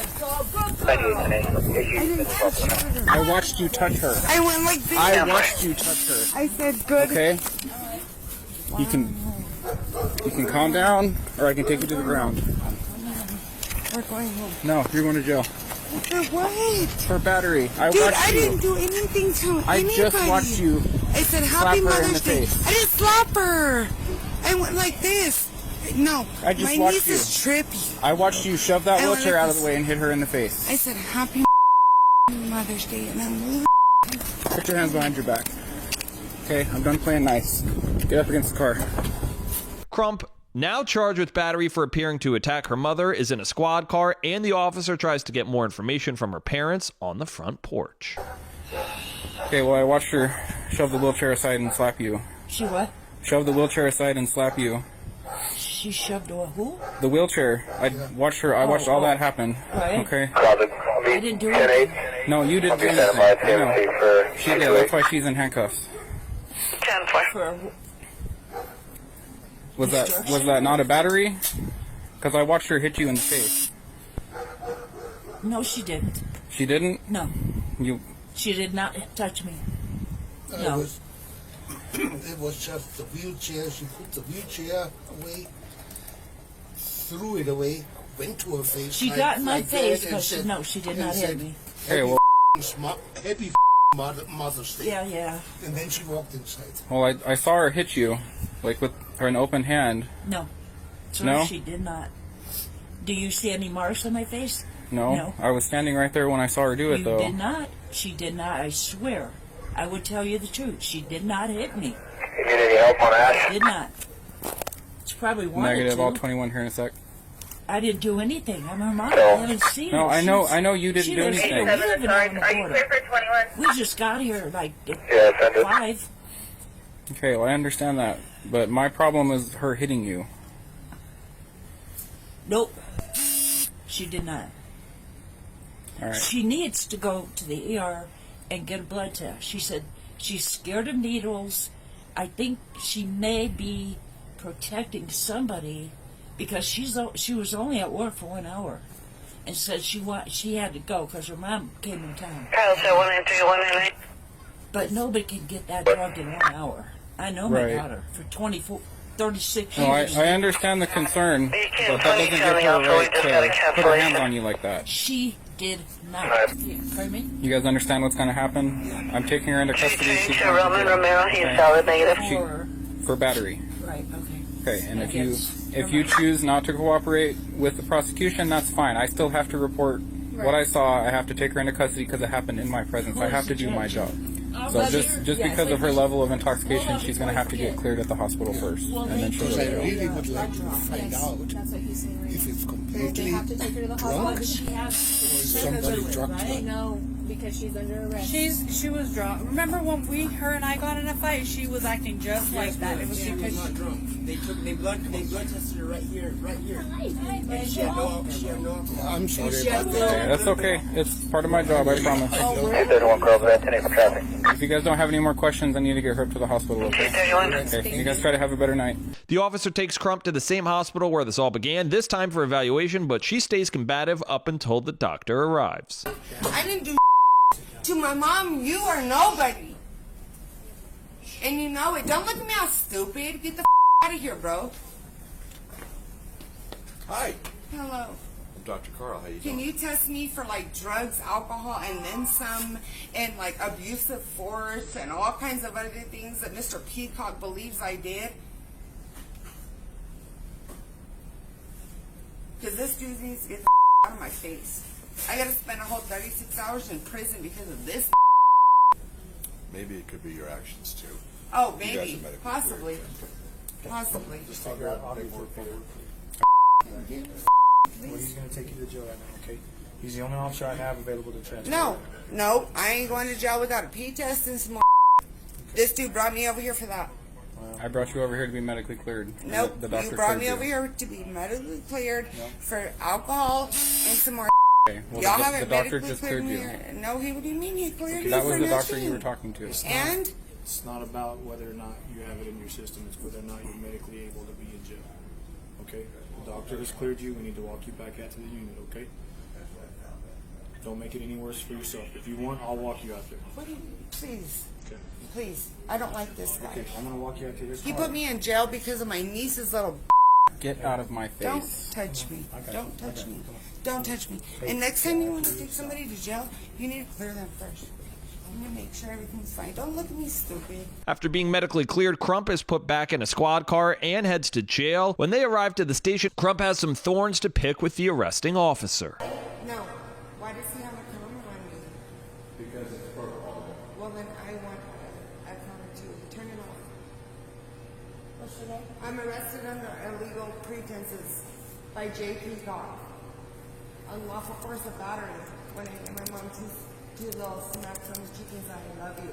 I watched you touch her. I went like this. I watched you touch her. I said good. Okay? You can calm down, or I can take you to the ground. We're going home. No, you're going to jail. For what? For battery. I Dude, watched I you. didn't do anything to I anybody. just watched you. I said slap Happy her in Mother's the Day. face. I didn't slap her. I went like this. No, I just my watched niece you. is trippy. I watched you shove that I went wheelchair like out of this. the way and hit her in the face. I said Happy Mother's Day, and then Put your hands behind your back. Okay, I'm done playing nice. Get up against the car. Crump, now charged with battery for appearing to attack her mother, is in a squad car, and the officer tries to get more information from her parents on the front porch. Okay, well, I watched her shove the wheelchair aside and slap you. She what? Shove the wheelchair aside and slap you. She shoved a who? The wheelchair. I watched all that happen. Right. Okay. I didn't do anything. No, you didn't do anything. I know. She did. That's why she's in handcuffs. For Was that not a battery? Because I watched her hit you in the face. no, she didn't. She didn't? No, You. she did not touch me. No. It was just the wheelchair. She put the wheelchair away, threw it away, went to her face. She like- got in my like face, that, but and she, said- no, she did and not hit said, me. Hey, well. Happy Mother's Day. Yeah. And then she walked inside. Well, I saw her hit you, like with her an open hand. No. So No? she did not. Do you see any marks on my face? No. No. I was standing right there when I saw her do it, You though. did not. She did not. I swear. I would tell you the truth. She did not hit me. You need any help on Ash? Did not. She probably wanted Negative, to. all 21 here in a sec. I didn't do anything. I'm her mom. I haven't seen her. No, I know you didn't she do lives anything. here. We live in on the border. for 21? We just got here like Yeah, send it. 5. Okay, well, I understand that. But my problem is her hitting you. Nope. She did not. All right. She needs to go to the ER and get a blood test. She said she's scared of needles. I think she may be protecting somebody because she was only at work for 1 hour and said she had to go because her mom came in town. Kyle said 193, But nobody can get that drug in 1 hour. I know my Right. daughter for 36 No, years. I understand the concern, but that doesn't give her a right to put her hands on you like that. She did not. Pardon me? You guys understand what's going to happen? I'm taking her into custody. She's to going Roman jail. Romero, he's Okay? solid negative. For battery. Right, okay. Okay, and I if you choose not to cooperate with the prosecution, that's fine. I still have to report what I saw. I have to take her into custody because it happened in my presence. I have to do my job. So just because of her level of intoxication, she's going to have to get cleared at the hospital first, and then she'll Because go I to jail. really would like to find out if it's completely drunk or is somebody drugged her. No, because she's under arrest. She was drunk. Remember when her and I got in a fight? She was acting just like that. It was because not drunk. They blood tested her right here. And she had no alcohol. I'm sorry about that. That's okay. It's part of my job, I promise. 831 Grove, 10 for traffic. If you guys don't have any more questions, I need to get her up to the hospital. Okay? Okay. You guys try to have a better night. The officer takes Crump to the same hospital where this all began, this time for evaluation, but she stays combative up until the doctor arrives. I didn't do to my mom. You are nobody, and you know it. Don't look at me all stupid. Get the out of here, bro. Hi, Hello. I'm Dr. Carl. How you Can you test me for like drugs, alcohol, and then some, and like abusive force and all kinds of other things that Mr. Peacock believes I did? Because this dude needs to get the out of my face. I gotta spend a whole 36 hours in prison because of this. Maybe it could be your actions too. Oh, You guys maybe. are medically Possibly. Possibly. Just take her out on report forward. Well, he's going to take you to jail right now, okay? He's the only officer I have available to transfer. No, I ain't going to jail without a pee test and some more. This dude brought me over here for that. I brought you over here to be medically cleared. Nope, The doctor you brought cleared me you. over here to be medically cleared for alcohol and some more. Okay, well, Y'all the haven't doctor medically just cleared cleared me. you. No, what do you mean he cleared me That for was the doctor you nothing? were talking to. And? It's not about whether or not you have it in your system. It's whether or not you're medically able to be in jail. Okay? The doctor has cleared you. We need to walk you back out to the unit, okay? Don't make it any worse for yourself. If you want, I'll walk you out there. What do you, please. Okay. Please. I don't like this guy. Okay, I'm going to walk you out to his He car. put me in jail because of my niece's little. Get out of my Don't face. touch me. Don't touch me. Don't touch me. And next time you want to take somebody to jail, you need to clear them first. I'm going to make sure everything's fine. Don't look at me stupid. After being medically cleared, Crump is put back in a squad car and heads to jail. When they arrive to the station, Crump has some thorns to pick with the arresting officer. No. Why does he have a camera on me? Because it's protocol. Well, then I want a camera too. Turn it off. What's your name? I'm arrested under illegal pretenses by J.P. Goff. Unlawful force of battery when I gave my mom two little smacks on the chickens. I love you.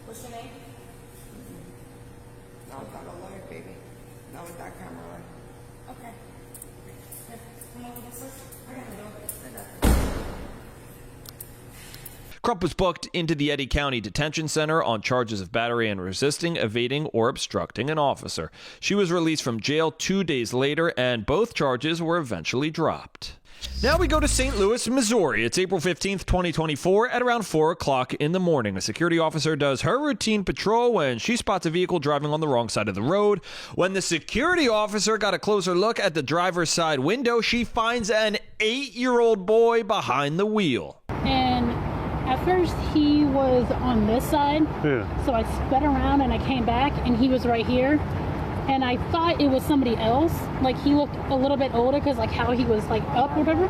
What's your name? No, I've got a lawyer, baby. Not with that camera on. Okay. Here, come over this way. I gotta go. Crump was booked into the Eddy County Detention Center on charges of battery and resisting, evading, or obstructing an officer. She was released from jail 2 days later, and both charges were eventually dropped. Now we go to St. Louis, Missouri. It's April 15th, 2024, at around 4 o'clock in the morning. A security officer does her routine patrol when she spots a vehicle driving on the wrong side of the road. When the security officer got a closer look at the driver's side window, she finds an 8-year-old boy behind the wheel. And at first he was on this side, so I sped around and I came back and he was right here. and I thought it was somebody else. Like he looked a little bit older because like how he was like up or whatever.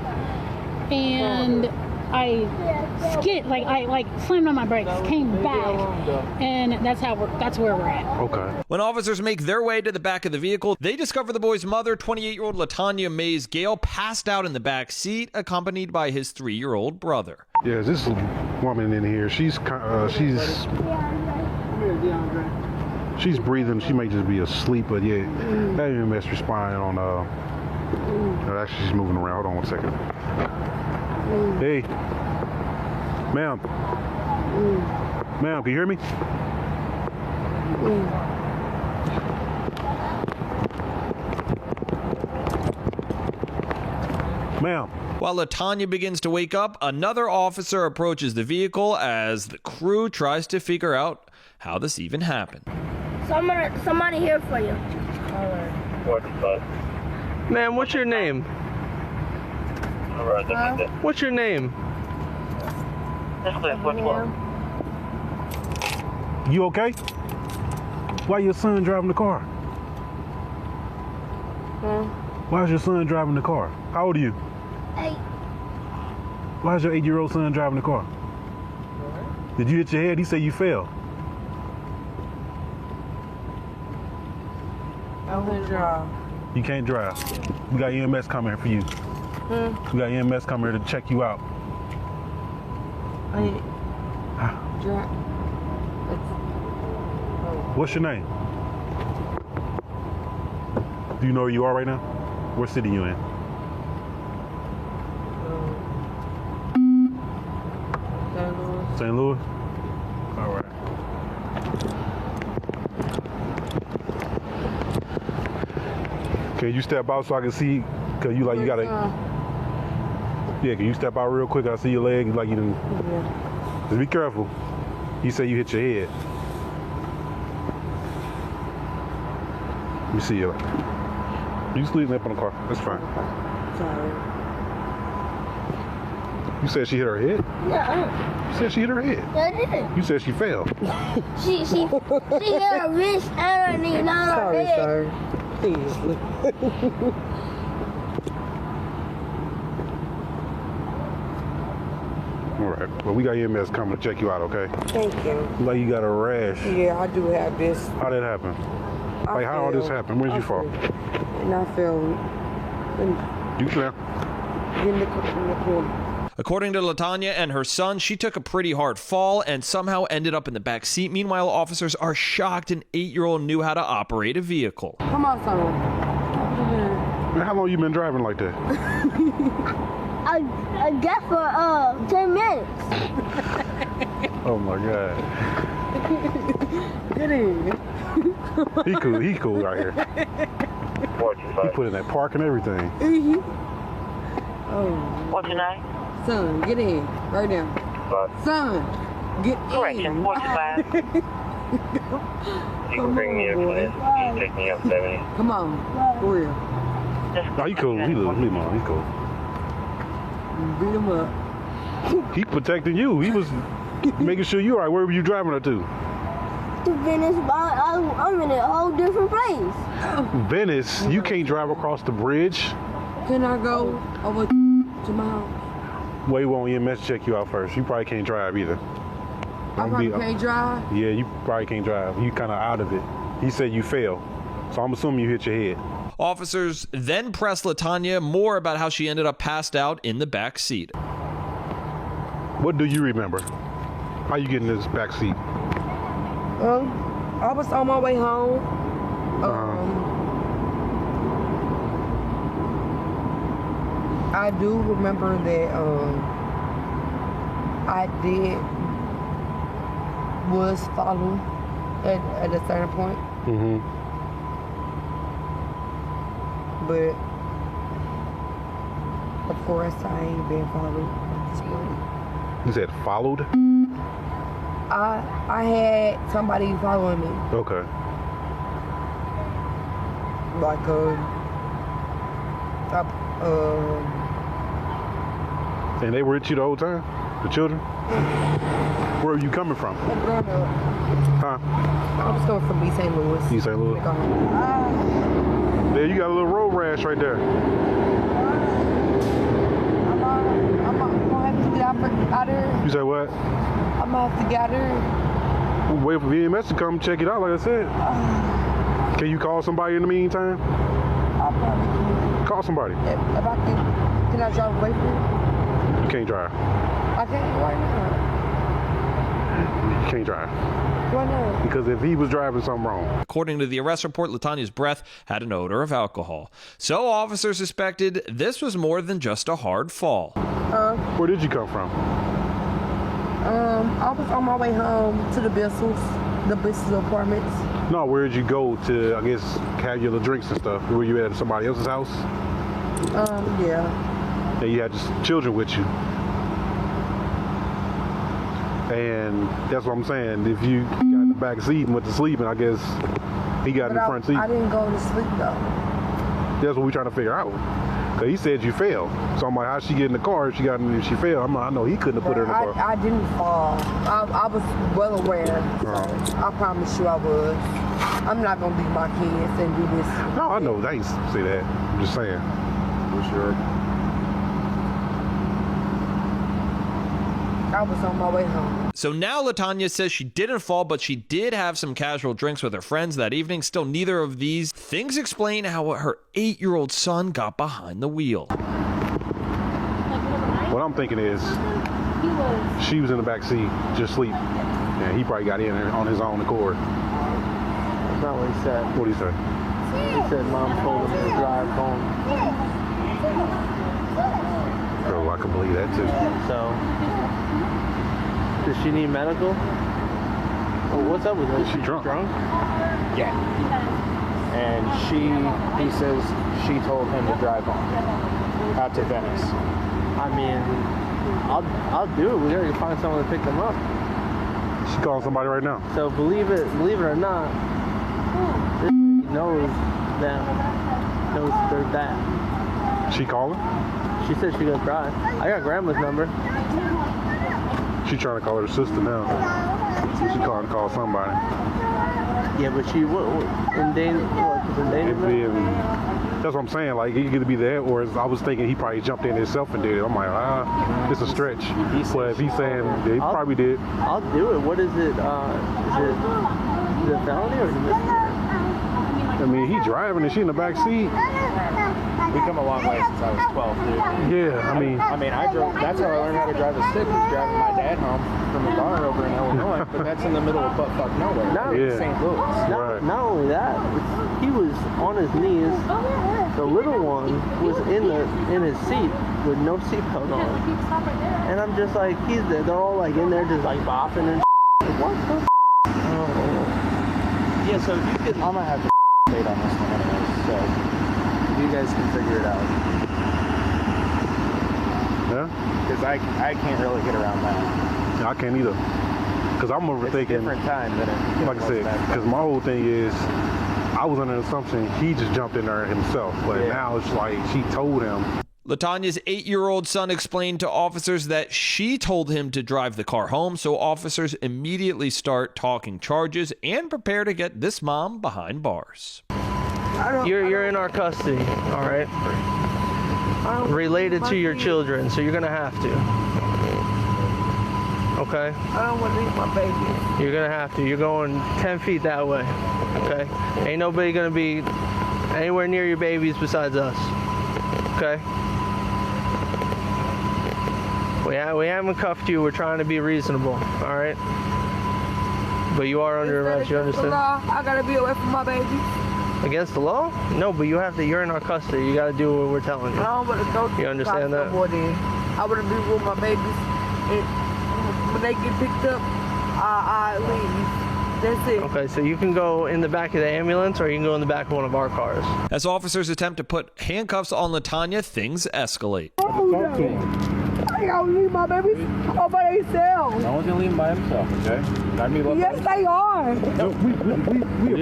And I slammed on my brakes, came back, and that's where we're at. Okay. When officers make their way to the back of the vehicle, they discover the boy's mother, 28-year-old Latanya Mays Gale, passed out in the back seat, accompanied by his 3-year-old brother. Yeah, this woman in here, she's breathing. She may just be asleep, but yeah, that EMS responding on. Actually, she's moving around. Hold on 1 second. Hey, ma'am. Ma'am, can you hear me? Ma'am. While Latanya begins to wake up, another officer approaches the vehicle as the crew tries to figure out how this even happened. Somebody here for you. Ma'am, what's your name? What's your name? You okay? Why your son driving the car? Why is your son driving the car? How old are you? 8. Why is your 8-year-old son driving the car? Did you hit your head? He said you fell. I can't drive. You can't drive. We got EMS coming here for you. We got EMS coming here to check you out. What's your name? Do you know where you are right now? What city you in? St. Louis? All right. Can you step out so I can see? Cause you gotta. Yeah, can you step out real quick? I see your leg. Like you done. Yeah. Just be careful. You say you hit your head. Let me see you. You just leave up on the car. That's fine. Sorry. You said she hit her head? Yeah. You said she hit her head? Yeah, I did. You said she fell. She hit her wrist and her knee, not her head. Sorry. All right. Well, we got EMS coming to check you out, okay? Thank you. Like you got a rash. Yeah, I do have this. How did it happen? Like how all this happened? Where'd you fall? And I fell. You fell? In the corner. According to Latanya and her son, she took a pretty hard fall and somehow ended up in the back seat. Meanwhile, officers are shocked an 8-year-old knew how to operate a vehicle. Come on, son. Man, how long you been driving like that? I guess for 10 minutes. Oh my God. Get in. He cool right here. He put in that park and everything. Oh. What's your name? Son, get in. Right now. Son, get Correction, in. 45. You can bring me up for this. You can take me up 70. Come on. For real. Oh, he cool. He leave him on. He's cool. Beat him up. He protecting you. He was making sure you all right. Where were you driving her to? To Venice, but I'm in a whole different place. Venice? You can't drive across the bridge. Can I go over to my house? Well, he won't EMS check you out first. You probably can't drive either. I probably can't drive? Yeah, you probably can't drive. You kind of out of it. He said you fell. So I'm assuming you hit your head. Officers then press Latanya more about how she ended up passed out in the back seat. What do you remember? How you get in this back seat? I was on my way home. I do remember that I was followed at a certain point. But of course I ain't been followed at this point. You said followed? I had somebody following me. Okay. Like and they were with you the whole time? The children? Where are you coming from? Huh? I was coming from East St. Louis. East St. Louis. There, you got a little road rash right there. I'm gonna have to get out of here. You say what? I'm gonna have to get out of here. We'll wait for VMS to come check it out, like I said. Can you call somebody in the meantime? I probably can. Call somebody. If I can I drive away from you? You can't drive. I can't. Why not? You can't drive. Why not? Because if he was driving something wrong. According to the arrest report, LaTonya's breath had an odor of alcohol. So officers suspected this was more than just a hard fall. Where did you come from? I was on my way home to the Bissell's apartments. No, where did you go to, I guess, have your little drinks and stuff? Were you at somebody else's house? Yeah. And you had just children with you. And that's what I'm saying. If you got in the back seat and went to sleep, and I guess he got in the front seat. I didn't go to sleep though. That's what we're trying to figure out. Cause he said you fell. So I'm like, how'd she get in the car? She fell. I'm like, I know he couldn't have put her in the car. I didn't fall. I was well aware. So I promise you I was. I'm not gonna leave my kids and do this. No, I know. I ain't say that. I'm just saying. For sure. I was on my way home. So now LaTonya says she didn't fall, but she did have some casual drinks with her friends that evening. Still, neither of these things explain how her 8-year-old son got behind the wheel. What I'm thinking is, she was in the back seat, just sleep. And he probably got in there on his own accord. That's not what he said. What did he say? He said mom told him to drive home. Bro, I can believe that too. So, does she need medical? Well, what's up with her? She drunk. Yeah. And he says she told him to drive home out to Venice. I mean, I'll do it. We gotta find someone to pick them up. She calling somebody right now. So believe it or not, this knows them, knows they're that. She calling? She said she gonna drive. I got grandma's number. She trying to call her sister now. She calling to call somebody. Yeah, but she in danger. That's what I'm saying. Like, it could be that, or I was thinking he probably jumped in himself and did it. I'm like, it's a stretch. But if he's saying he probably did. I'll do it. What is it? Is it felony or is it misdemeanor? I mean, he driving and she in the back seat. We come a long way since I was 12, dude. Yeah, I mean, I drove. That's how I learned how to drive a stick. Was driving my dad home from a barn over in Illinois, but that's in the middle of buttfuck nowhere. Not in St. Louis. Not only that, he was on his knees. The little one was in his seat with no seatbelt on, and I'm just like, they're all like in there just like bopping and like, what the? Yeah, so you could. I'm gonna have to date on this one anyways. So. You guys can figure it out. Yeah? Because I can't really get around that. I can't either. Because I'm overthinking. It's a different time than it. Like I said, because my whole thing is, I was under the assumption he just jumped in there himself. But now it's like she told him. LaTonya's 8-year-old son explained to officers that she told him to drive the car home, so officers immediately start talking charges and prepare to get this mom behind bars. You're in our custody, all right? Related to your children, so you're gonna have to. Okay? I don't want to leave my baby. You're gonna have to. You're going 10 feet that way. Okay? Ain't nobody gonna be anywhere near your babies besides us. Okay? We haven't cuffed you. We're trying to be reasonable. All right? But you are under arrest. You understand? I gotta be away from my baby. Against the law? No, but you have to. You're in our custody. You got to do what we're telling you. I don't want to go to You understand that? I want to be with my babies. And when they get picked up, I leave. That's it. Okay, so you can go in the back of the ambulance or you can go in the back of one of our cars. As officers attempt to put handcuffs on LaTonya, things escalate. I gotta leave my babies all by themselves. No one's gonna leave him by himself, okay? Yes, they are. No, we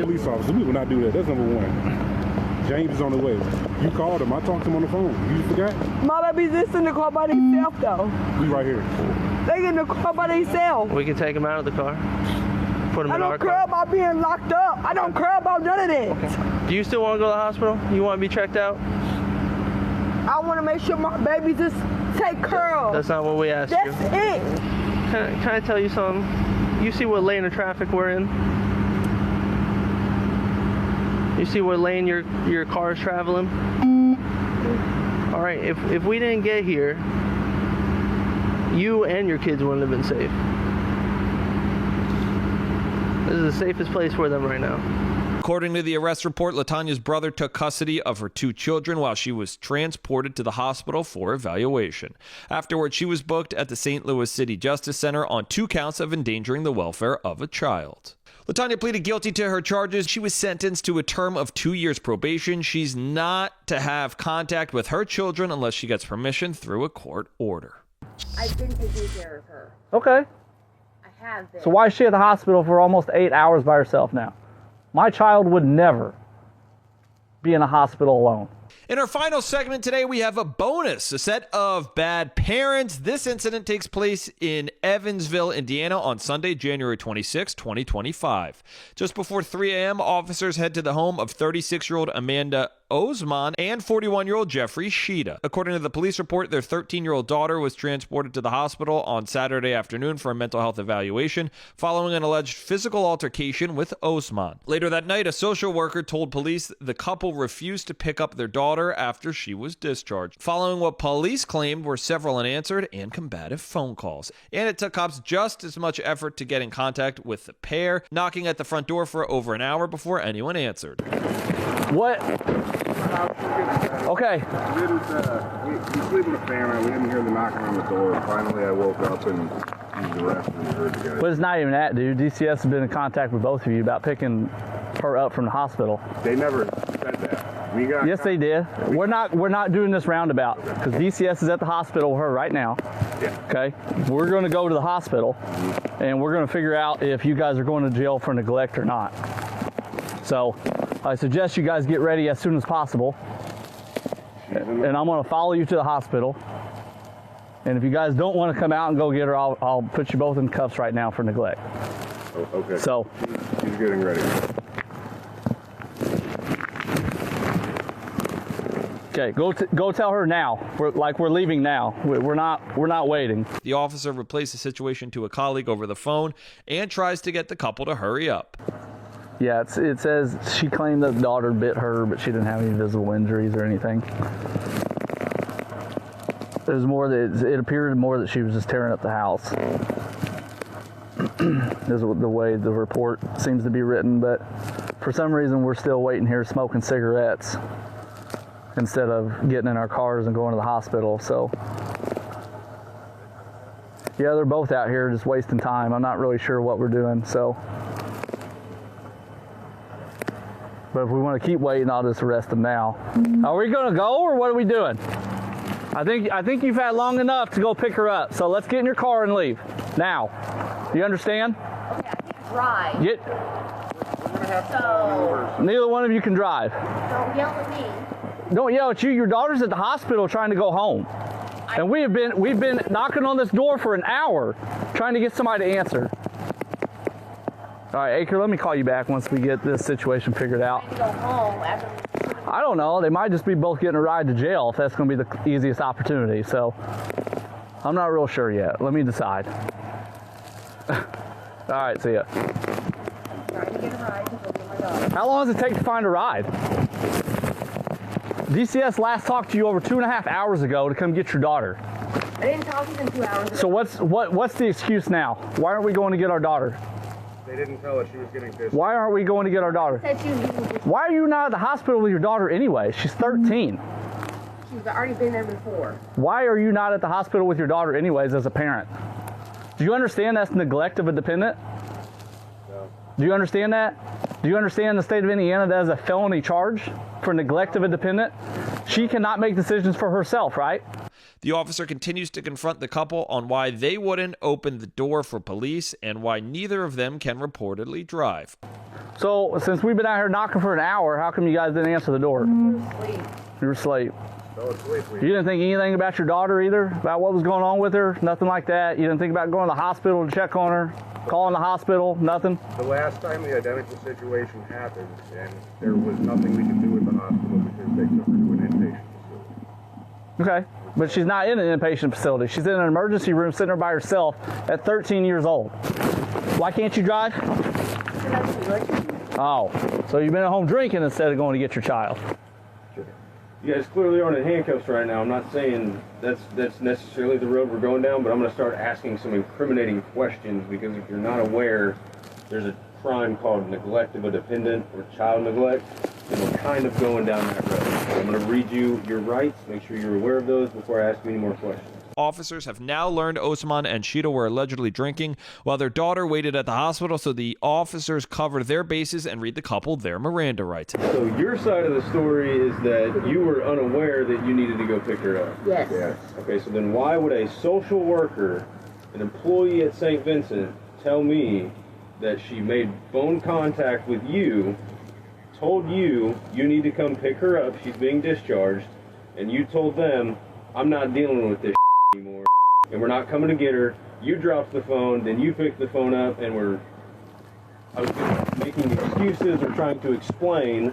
police officers. We will not do that. That's number one. James is on the way. You called him. I talked to him on the phone. You forgot? My baby's just in the car by themselves, though. We right here. They in the car by themselves. We can take them out of the car. Put them I in our don't care car. about being locked up. I don't care about none of that. Okay. Do you still want to go to the hospital? You want to be checked out? I want to make sure my babies is taken care of. That's not what we asked That's you. it. Can I tell you something? You see what lane of traffic we're in? You see what lane your car is traveling? All right, if we didn't get here, you and your kids wouldn't have been safe. This is the safest place for them right now. According to the arrest report, LaTonya's brother took custody of her 2 children while she was transported to the hospital for evaluation. Afterwards, she was booked at the St. Louis City Justice Center on 2 counts of endangering the welfare of a child. LaTonya pleaded guilty to her charges. She was sentenced to a term of 2 years probation. She's not to have contact with her children unless she gets permission through a court order. I've been taking care of her. Okay. I have been. So why is she at the hospital for almost 8 hours by herself now? My child would never be in a hospital alone. In our final segment today, we have a bonus, a set of bad parents. This incident takes place in Evansville, Indiana on Sunday, January 26, 2025. Just before 3 a.m., officers head to the home of 36-year-old Amanda Osman and 41-year-old Jeffrey Sheeta. According to the police report, their 13-year-old daughter was transported to the hospital on Saturday afternoon for a mental health evaluation following an alleged physical altercation with Osman. Later that night, a social worker told police the couple refused to pick up their daughter after she was discharged, following what police claimed were several unanswered and combative phone calls. And it took cops just as much effort to get in contact with the pair, knocking at the front door for over an hour before anyone answered. What? Okay. We sleep with a family. We didn't hear the knocking on the door. Finally, I woke up and used the rest and heard the guys. But it's not even that, dude. DCS has been in contact with both of you about picking her up from the hospital. They never said that. We got. Yes, they did. We're not doing this roundabout because DCS is at the hospital with her right now. Yeah. Okay. We're going to go to the hospital, and we're going to figure out if you guys are going to jail for neglect or not. So, I suggest you guys get ready as soon as possible. And I'm going to follow you to the hospital. And if you guys don't want to come out and go get her, I'll put you both in cuffs right now for neglect. Oh, okay. So she's getting ready. Okay, go tell her now. We're leaving now. We're not waiting. The officer replays the situation to a colleague over the phone and tries to get the couple to hurry up. Yeah, it says she claimed that the daughter bit her, but she didn't have any visible injuries or anything. It appeared more that she was just tearing up the house. Is the way the report seems to be written, but for some reason we're still waiting here smoking cigarettes instead of getting in our cars and going to the hospital. So yeah, they're both out here just wasting time. I'm not really sure what we're doing, so. But if we want to keep waiting, I'll just arrest them now. Are we going to go, or what are we doing? I think you've had long enough to go pick her up. So let's get in your car and leave now. You understand? Okay, I can drive. Neither one of you can drive. Don't yell at me. Don't yell at you. Your daughter's at the hospital trying to go home, and we've been knocking on this door for an hour, trying to get somebody to answer. All right, Acre, let me call you back once we get this situation figured out. Go home after. I don't know. They might just be both getting a ride to jail if that's going to be the easiest opportunity. So I'm not real sure yet. Let me decide. All right, see ya. I'm trying to get a ride to go get my daughter. How long does it take to find a ride? DCS last talked to you over 2.5 hours ago to come get your daughter. I didn't talk to them 2 hours ago. So what's the excuse now? Why aren't we going to get our daughter? They didn't tell us she was getting pissed. Why aren't we going to get our daughter? Why are you not at the hospital with your daughter anyway? She's 13. She's already been there before. Why are you not at the hospital with your daughter anyways as a parent? Do you understand that's neglect of a dependent? No. Do you understand that? Do you understand in the state of Indiana that is a felony charge for neglect of a dependent? She cannot make decisions for herself, right? The officer continues to confront the couple on why they wouldn't open the door for police and why neither of them can reportedly drive. So, since we've been out here knocking for an hour, how come you guys didn't answer the door? We were asleep. You were asleep. You didn't think anything about your daughter either? About what was going on with her? Nothing like that? You didn't think about going to the hospital to check on her? Calling the hospital? Nothing? The last time the identical situation happened, and there was nothing we could do at the hospital because they took her to an inpatient facility. Okay, but she's not in an inpatient facility. She's in an emergency room sitting there by herself at 13 years old. Why can't you drive? Oh, so you've been at home drinking instead of going to get your child. You guys clearly aren't in handcuffs right now. I'm not saying that's necessarily the road we're going down, but I'm going to start asking some incriminating questions, because if you're not aware, there's a crime called neglect of a dependent or child neglect, and we're kind of going down that road. I'm going to read you your rights, make sure you're aware of those before I ask you any more questions. Officers have now learned Osman and Sheeta were allegedly drinking while their daughter waited at the hospital, so the officers covered their bases and read the couple their Miranda rights. So your side of the story is that you were unaware that you needed to go pick her up? Yes. Okay, so then why would a social worker, an employee at St. Vincent, tell me that she made phone contact with you, told you you need to come pick her up, she's being discharged, and you told them, I'm not dealing with this anymore, and we're not coming to get her. You dropped the phone, then you picked the phone up, and I was making excuses or trying to explain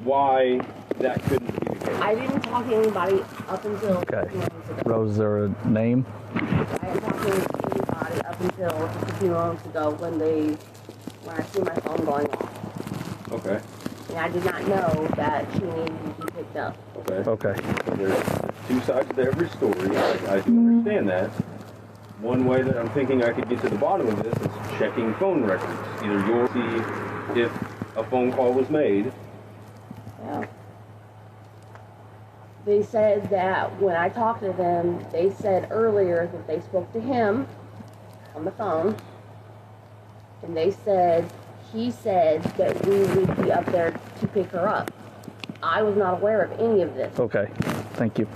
why that couldn't be the case. I didn't talk to anybody up until. Okay. Rose, is there a name? I didn't talk to anybody up until just a few moments ago when I see my phone going off. Okay. And I did not know that she needed to be picked up. Okay. There's two sides to every story. I do understand that. One way that I'm thinking I could get to the bottom of this is checking phone records. Either you'll see if a phone call was made. Yeah. They said that when I talked to them, they said earlier that they spoke to him on the phone. And he said that we would be up there to pick her up. I was not aware of any of this. Okay, thank you.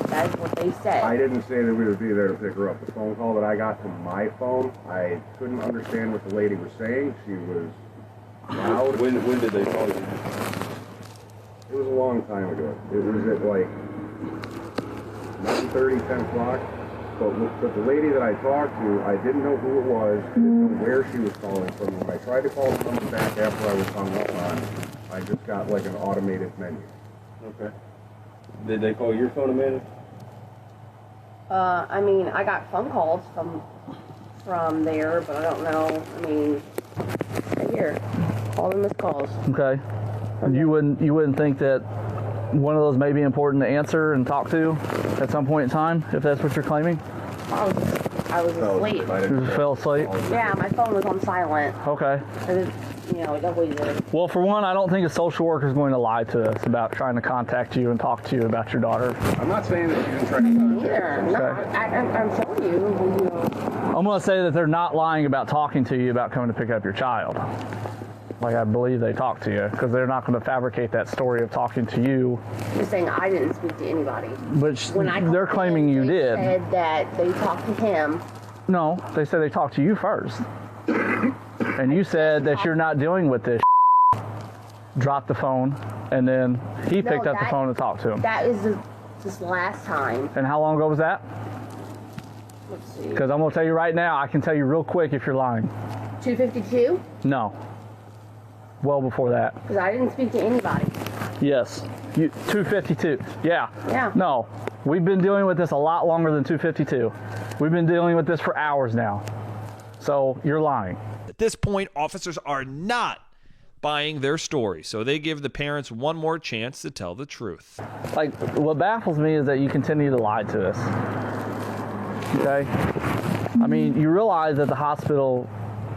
That is what they said. I didn't say that we would be there to pick her up. The phone call that I got to my phone, I couldn't understand what the lady was saying. She was loud. When did they call you? It was a long time ago. It was at like 9:30, 10 o'clock. But the lady that I talked to, I didn't know who it was, I didn't know where she was calling from. When I tried to call the number back after I was hung up on, I just got like an automated menu. Okay. Did they call your phone, Amanda? I mean, I got phone calls from there, but I don't know. I mean, right here, all the missed calls. Okay. You wouldn't think that one of those may be important to answer and talk to at some point in time, if that's what you're claiming? I was asleep. You just fell asleep? Yeah, my phone was on silent. Okay. It always is. Well, for one, I don't think a social worker is going to lie to us about trying to contact you and talk to you about your daughter. I'm not saying that you didn't try to contact No, I'm showing you. I'm going to say that they're not lying about talking to you about coming to pick up your child. Like, I believe they talked to you, because they're not going to fabricate that story of talking to you. You're saying I didn't speak to anybody. But they're claiming you did. They said that they talked to him. No, they said they talked to you first. And you said that you're not dealing with this. Dropped the phone, and then he picked up the phone and talked to him. That is this last time. And how long ago was that? Let's see. Because I'm going to tell you right now, I can tell you real quick if you're lying. 2:52? No. Well before that. Because I didn't speak to anybody. Yes. 2:52. Yeah. Yeah. No. We've been dealing with this a lot longer than 2:52. We've been dealing with this for hours now. So you're lying. At this point, officers are not buying their story, so they give the parents one more chance to tell the truth. Like, what baffles me is that you continue to lie to us. Okay? I mean, you realize that the hospital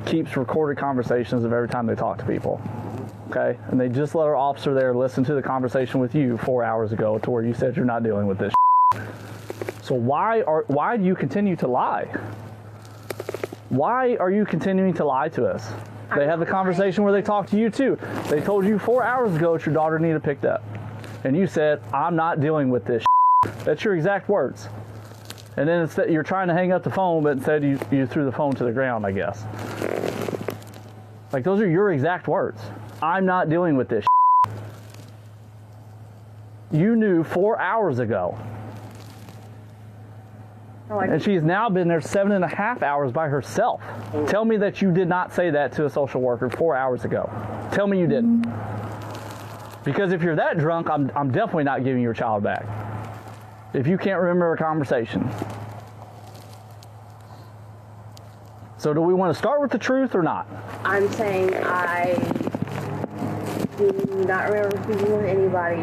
keeps recorded conversations of every time they talk to people. Okay? And they just let our officer there listen to the conversation with you 4 hours ago to where you said you're not dealing with this. So why do you continue to lie? Why are you continuing to lie to us? They have the conversation where they talk to you too. They told you 4 hours ago that your daughter needed picked up. And you said, I'm not dealing with this. That's your exact words. And then instead you're trying to hang up the phone, but instead you threw the phone to the ground, I guess. Like, those are your exact words. I'm not dealing with this. you knew 4 hours ago. No, I And she's now been there 7.5 hours by herself. Tell me that you did not say that to a social worker 4 hours ago. Tell me you didn't. Because if you're that drunk, I'm definitely not giving your child back. If you can't remember a conversation. So do we want to start with the truth or not? I'm saying I do not remember speaking with anybody.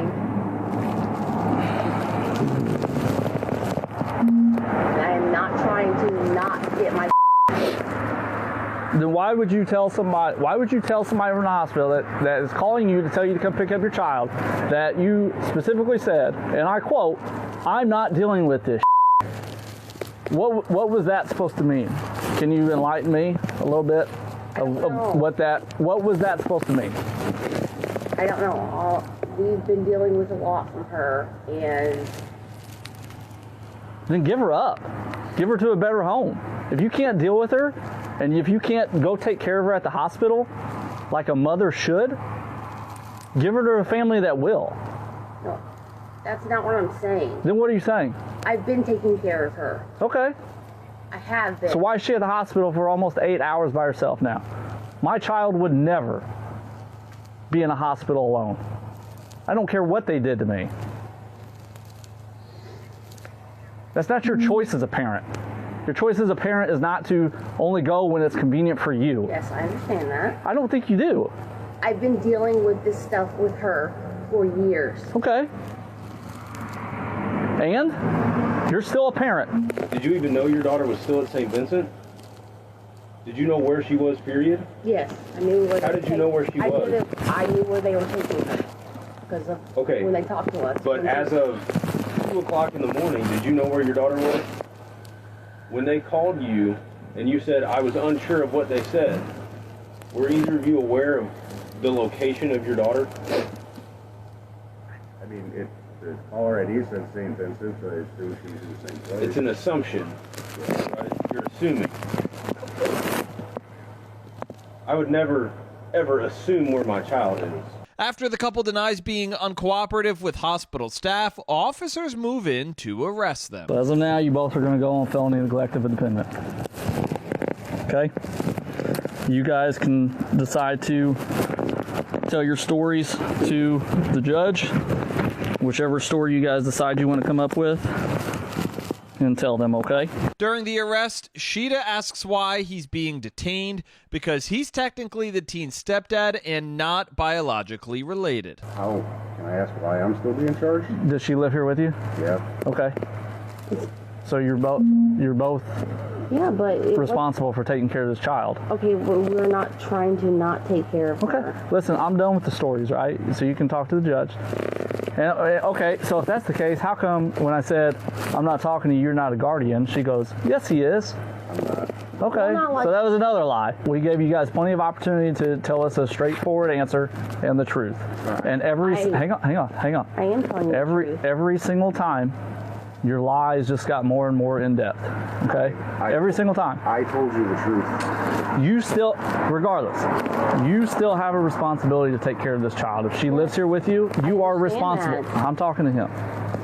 And I am not trying to not get my. Then why would you tell somebody? Why would you tell somebody from the hospital that is calling you to tell you to come pick up your child that you specifically said, and I quote, "I'm not dealing with this." What was that supposed to mean? Can you enlighten me a little bit of what was that supposed to mean? I don't know. We've been dealing with a lot from her, and Then give her up. Give her to a better home. If you can't deal with her, and if you can't go take care of her at the hospital like a mother should, give her to a family that will. no, that's not what I'm saying. Then what are you saying? I've been taking care of her. Okay. I have been. So why is she at the hospital for almost 8 hours by herself now? My child would never be in a hospital alone. I don't care what they did to me. That's not your choice as a parent. Your choice as a parent is not to only go when it's convenient for you. Yes, I understand that. I don't think you do. I've been dealing with this stuff with her for years. Okay. And you're still a parent. Did you even know your daughter was still at St. Vincent? Did you know where she was, period? Yes, I knew where. How did you know where she was? I knew where they were taking her because of when they talked to us. But as of 2 o'clock in the morning, did you know where your daughter was? When they called you and you said, I was unsure of what they said, were either of you aware of the location of your daughter? I mean, it already said St. Vincent, so I assume she's in the same place. It's an assumption. Right? You're assuming. I would never, ever assume where my child is. After the couple denies being uncooperative with hospital staff, officers move in to arrest them. So as of now, you both are going to go on felony neglect of a dependent. Okay? You guys can decide to tell your stories to the judge, whichever story you guys decide you want to come up with, and tell them, okay? During the arrest, Sheeta asks why he's being detained because he's technically the teen's stepdad and not biologically related. How can I ask why I'm still being charged? Does she live here with you? Yeah. Okay. So you're both Yeah, but responsible for taking care of this child. Okay, well, we're not trying to not take care of her. Listen, I'm done with the stories, right? So you can talk to the judge. And okay, so if that's the case, how come when I said I'm not talking to you, you're not a guardian? She goes, yes, he is. I'm not. Okay, so that was another lie. We gave you guys plenty of opportunity to tell us a straightforward answer and the truth. And hang on. I am telling you every single time, your lies just got more and more in depth. Okay, every single time. I told you the truth. You still, regardless, you still have a responsibility to take care of this child. If she lives here with you, you are responsible. I'm talking to him.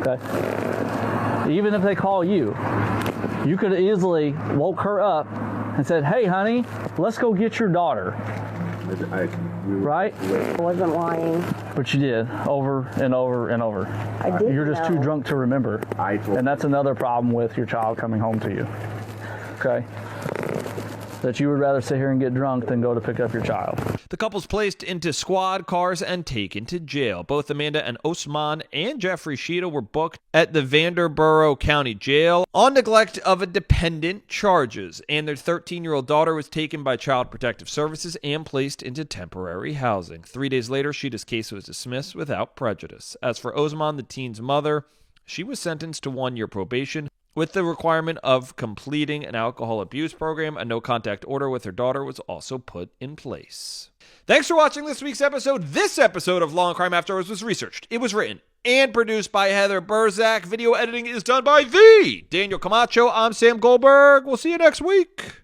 Okay. Even if they call you, you could have easily woke her up and said, "Hey, honey, let's go get your daughter." Right? I wasn't lying. But you did, over and over and over. I did. You're just too drunk to remember. And that's another problem with your child coming home to you. Okay? That you would rather sit here and get drunk than go to pick up your child. The couple's placed into squad cars and taken to jail. Both Amanda and Osman and Jeffrey Sheeta were booked at the Vanderboro County Jail on neglect of a dependent charges, and their 13-year-old daughter was taken by Child Protective Services and placed into temporary housing. 3 days later, Sheeta's case was dismissed without prejudice. As for Osman, the teen's mother, she was sentenced to 1 year probation with the requirement of completing an alcohol abuse program. A no-contact order with her daughter was also put in place. Thanks for watching this week's episode. This episode of Law and Crime After Hours was researched. It was written and produced by Heather Burzak. Video editing is done by the Daniel Camacho. I'm Sam Goldberg. We'll see you next week.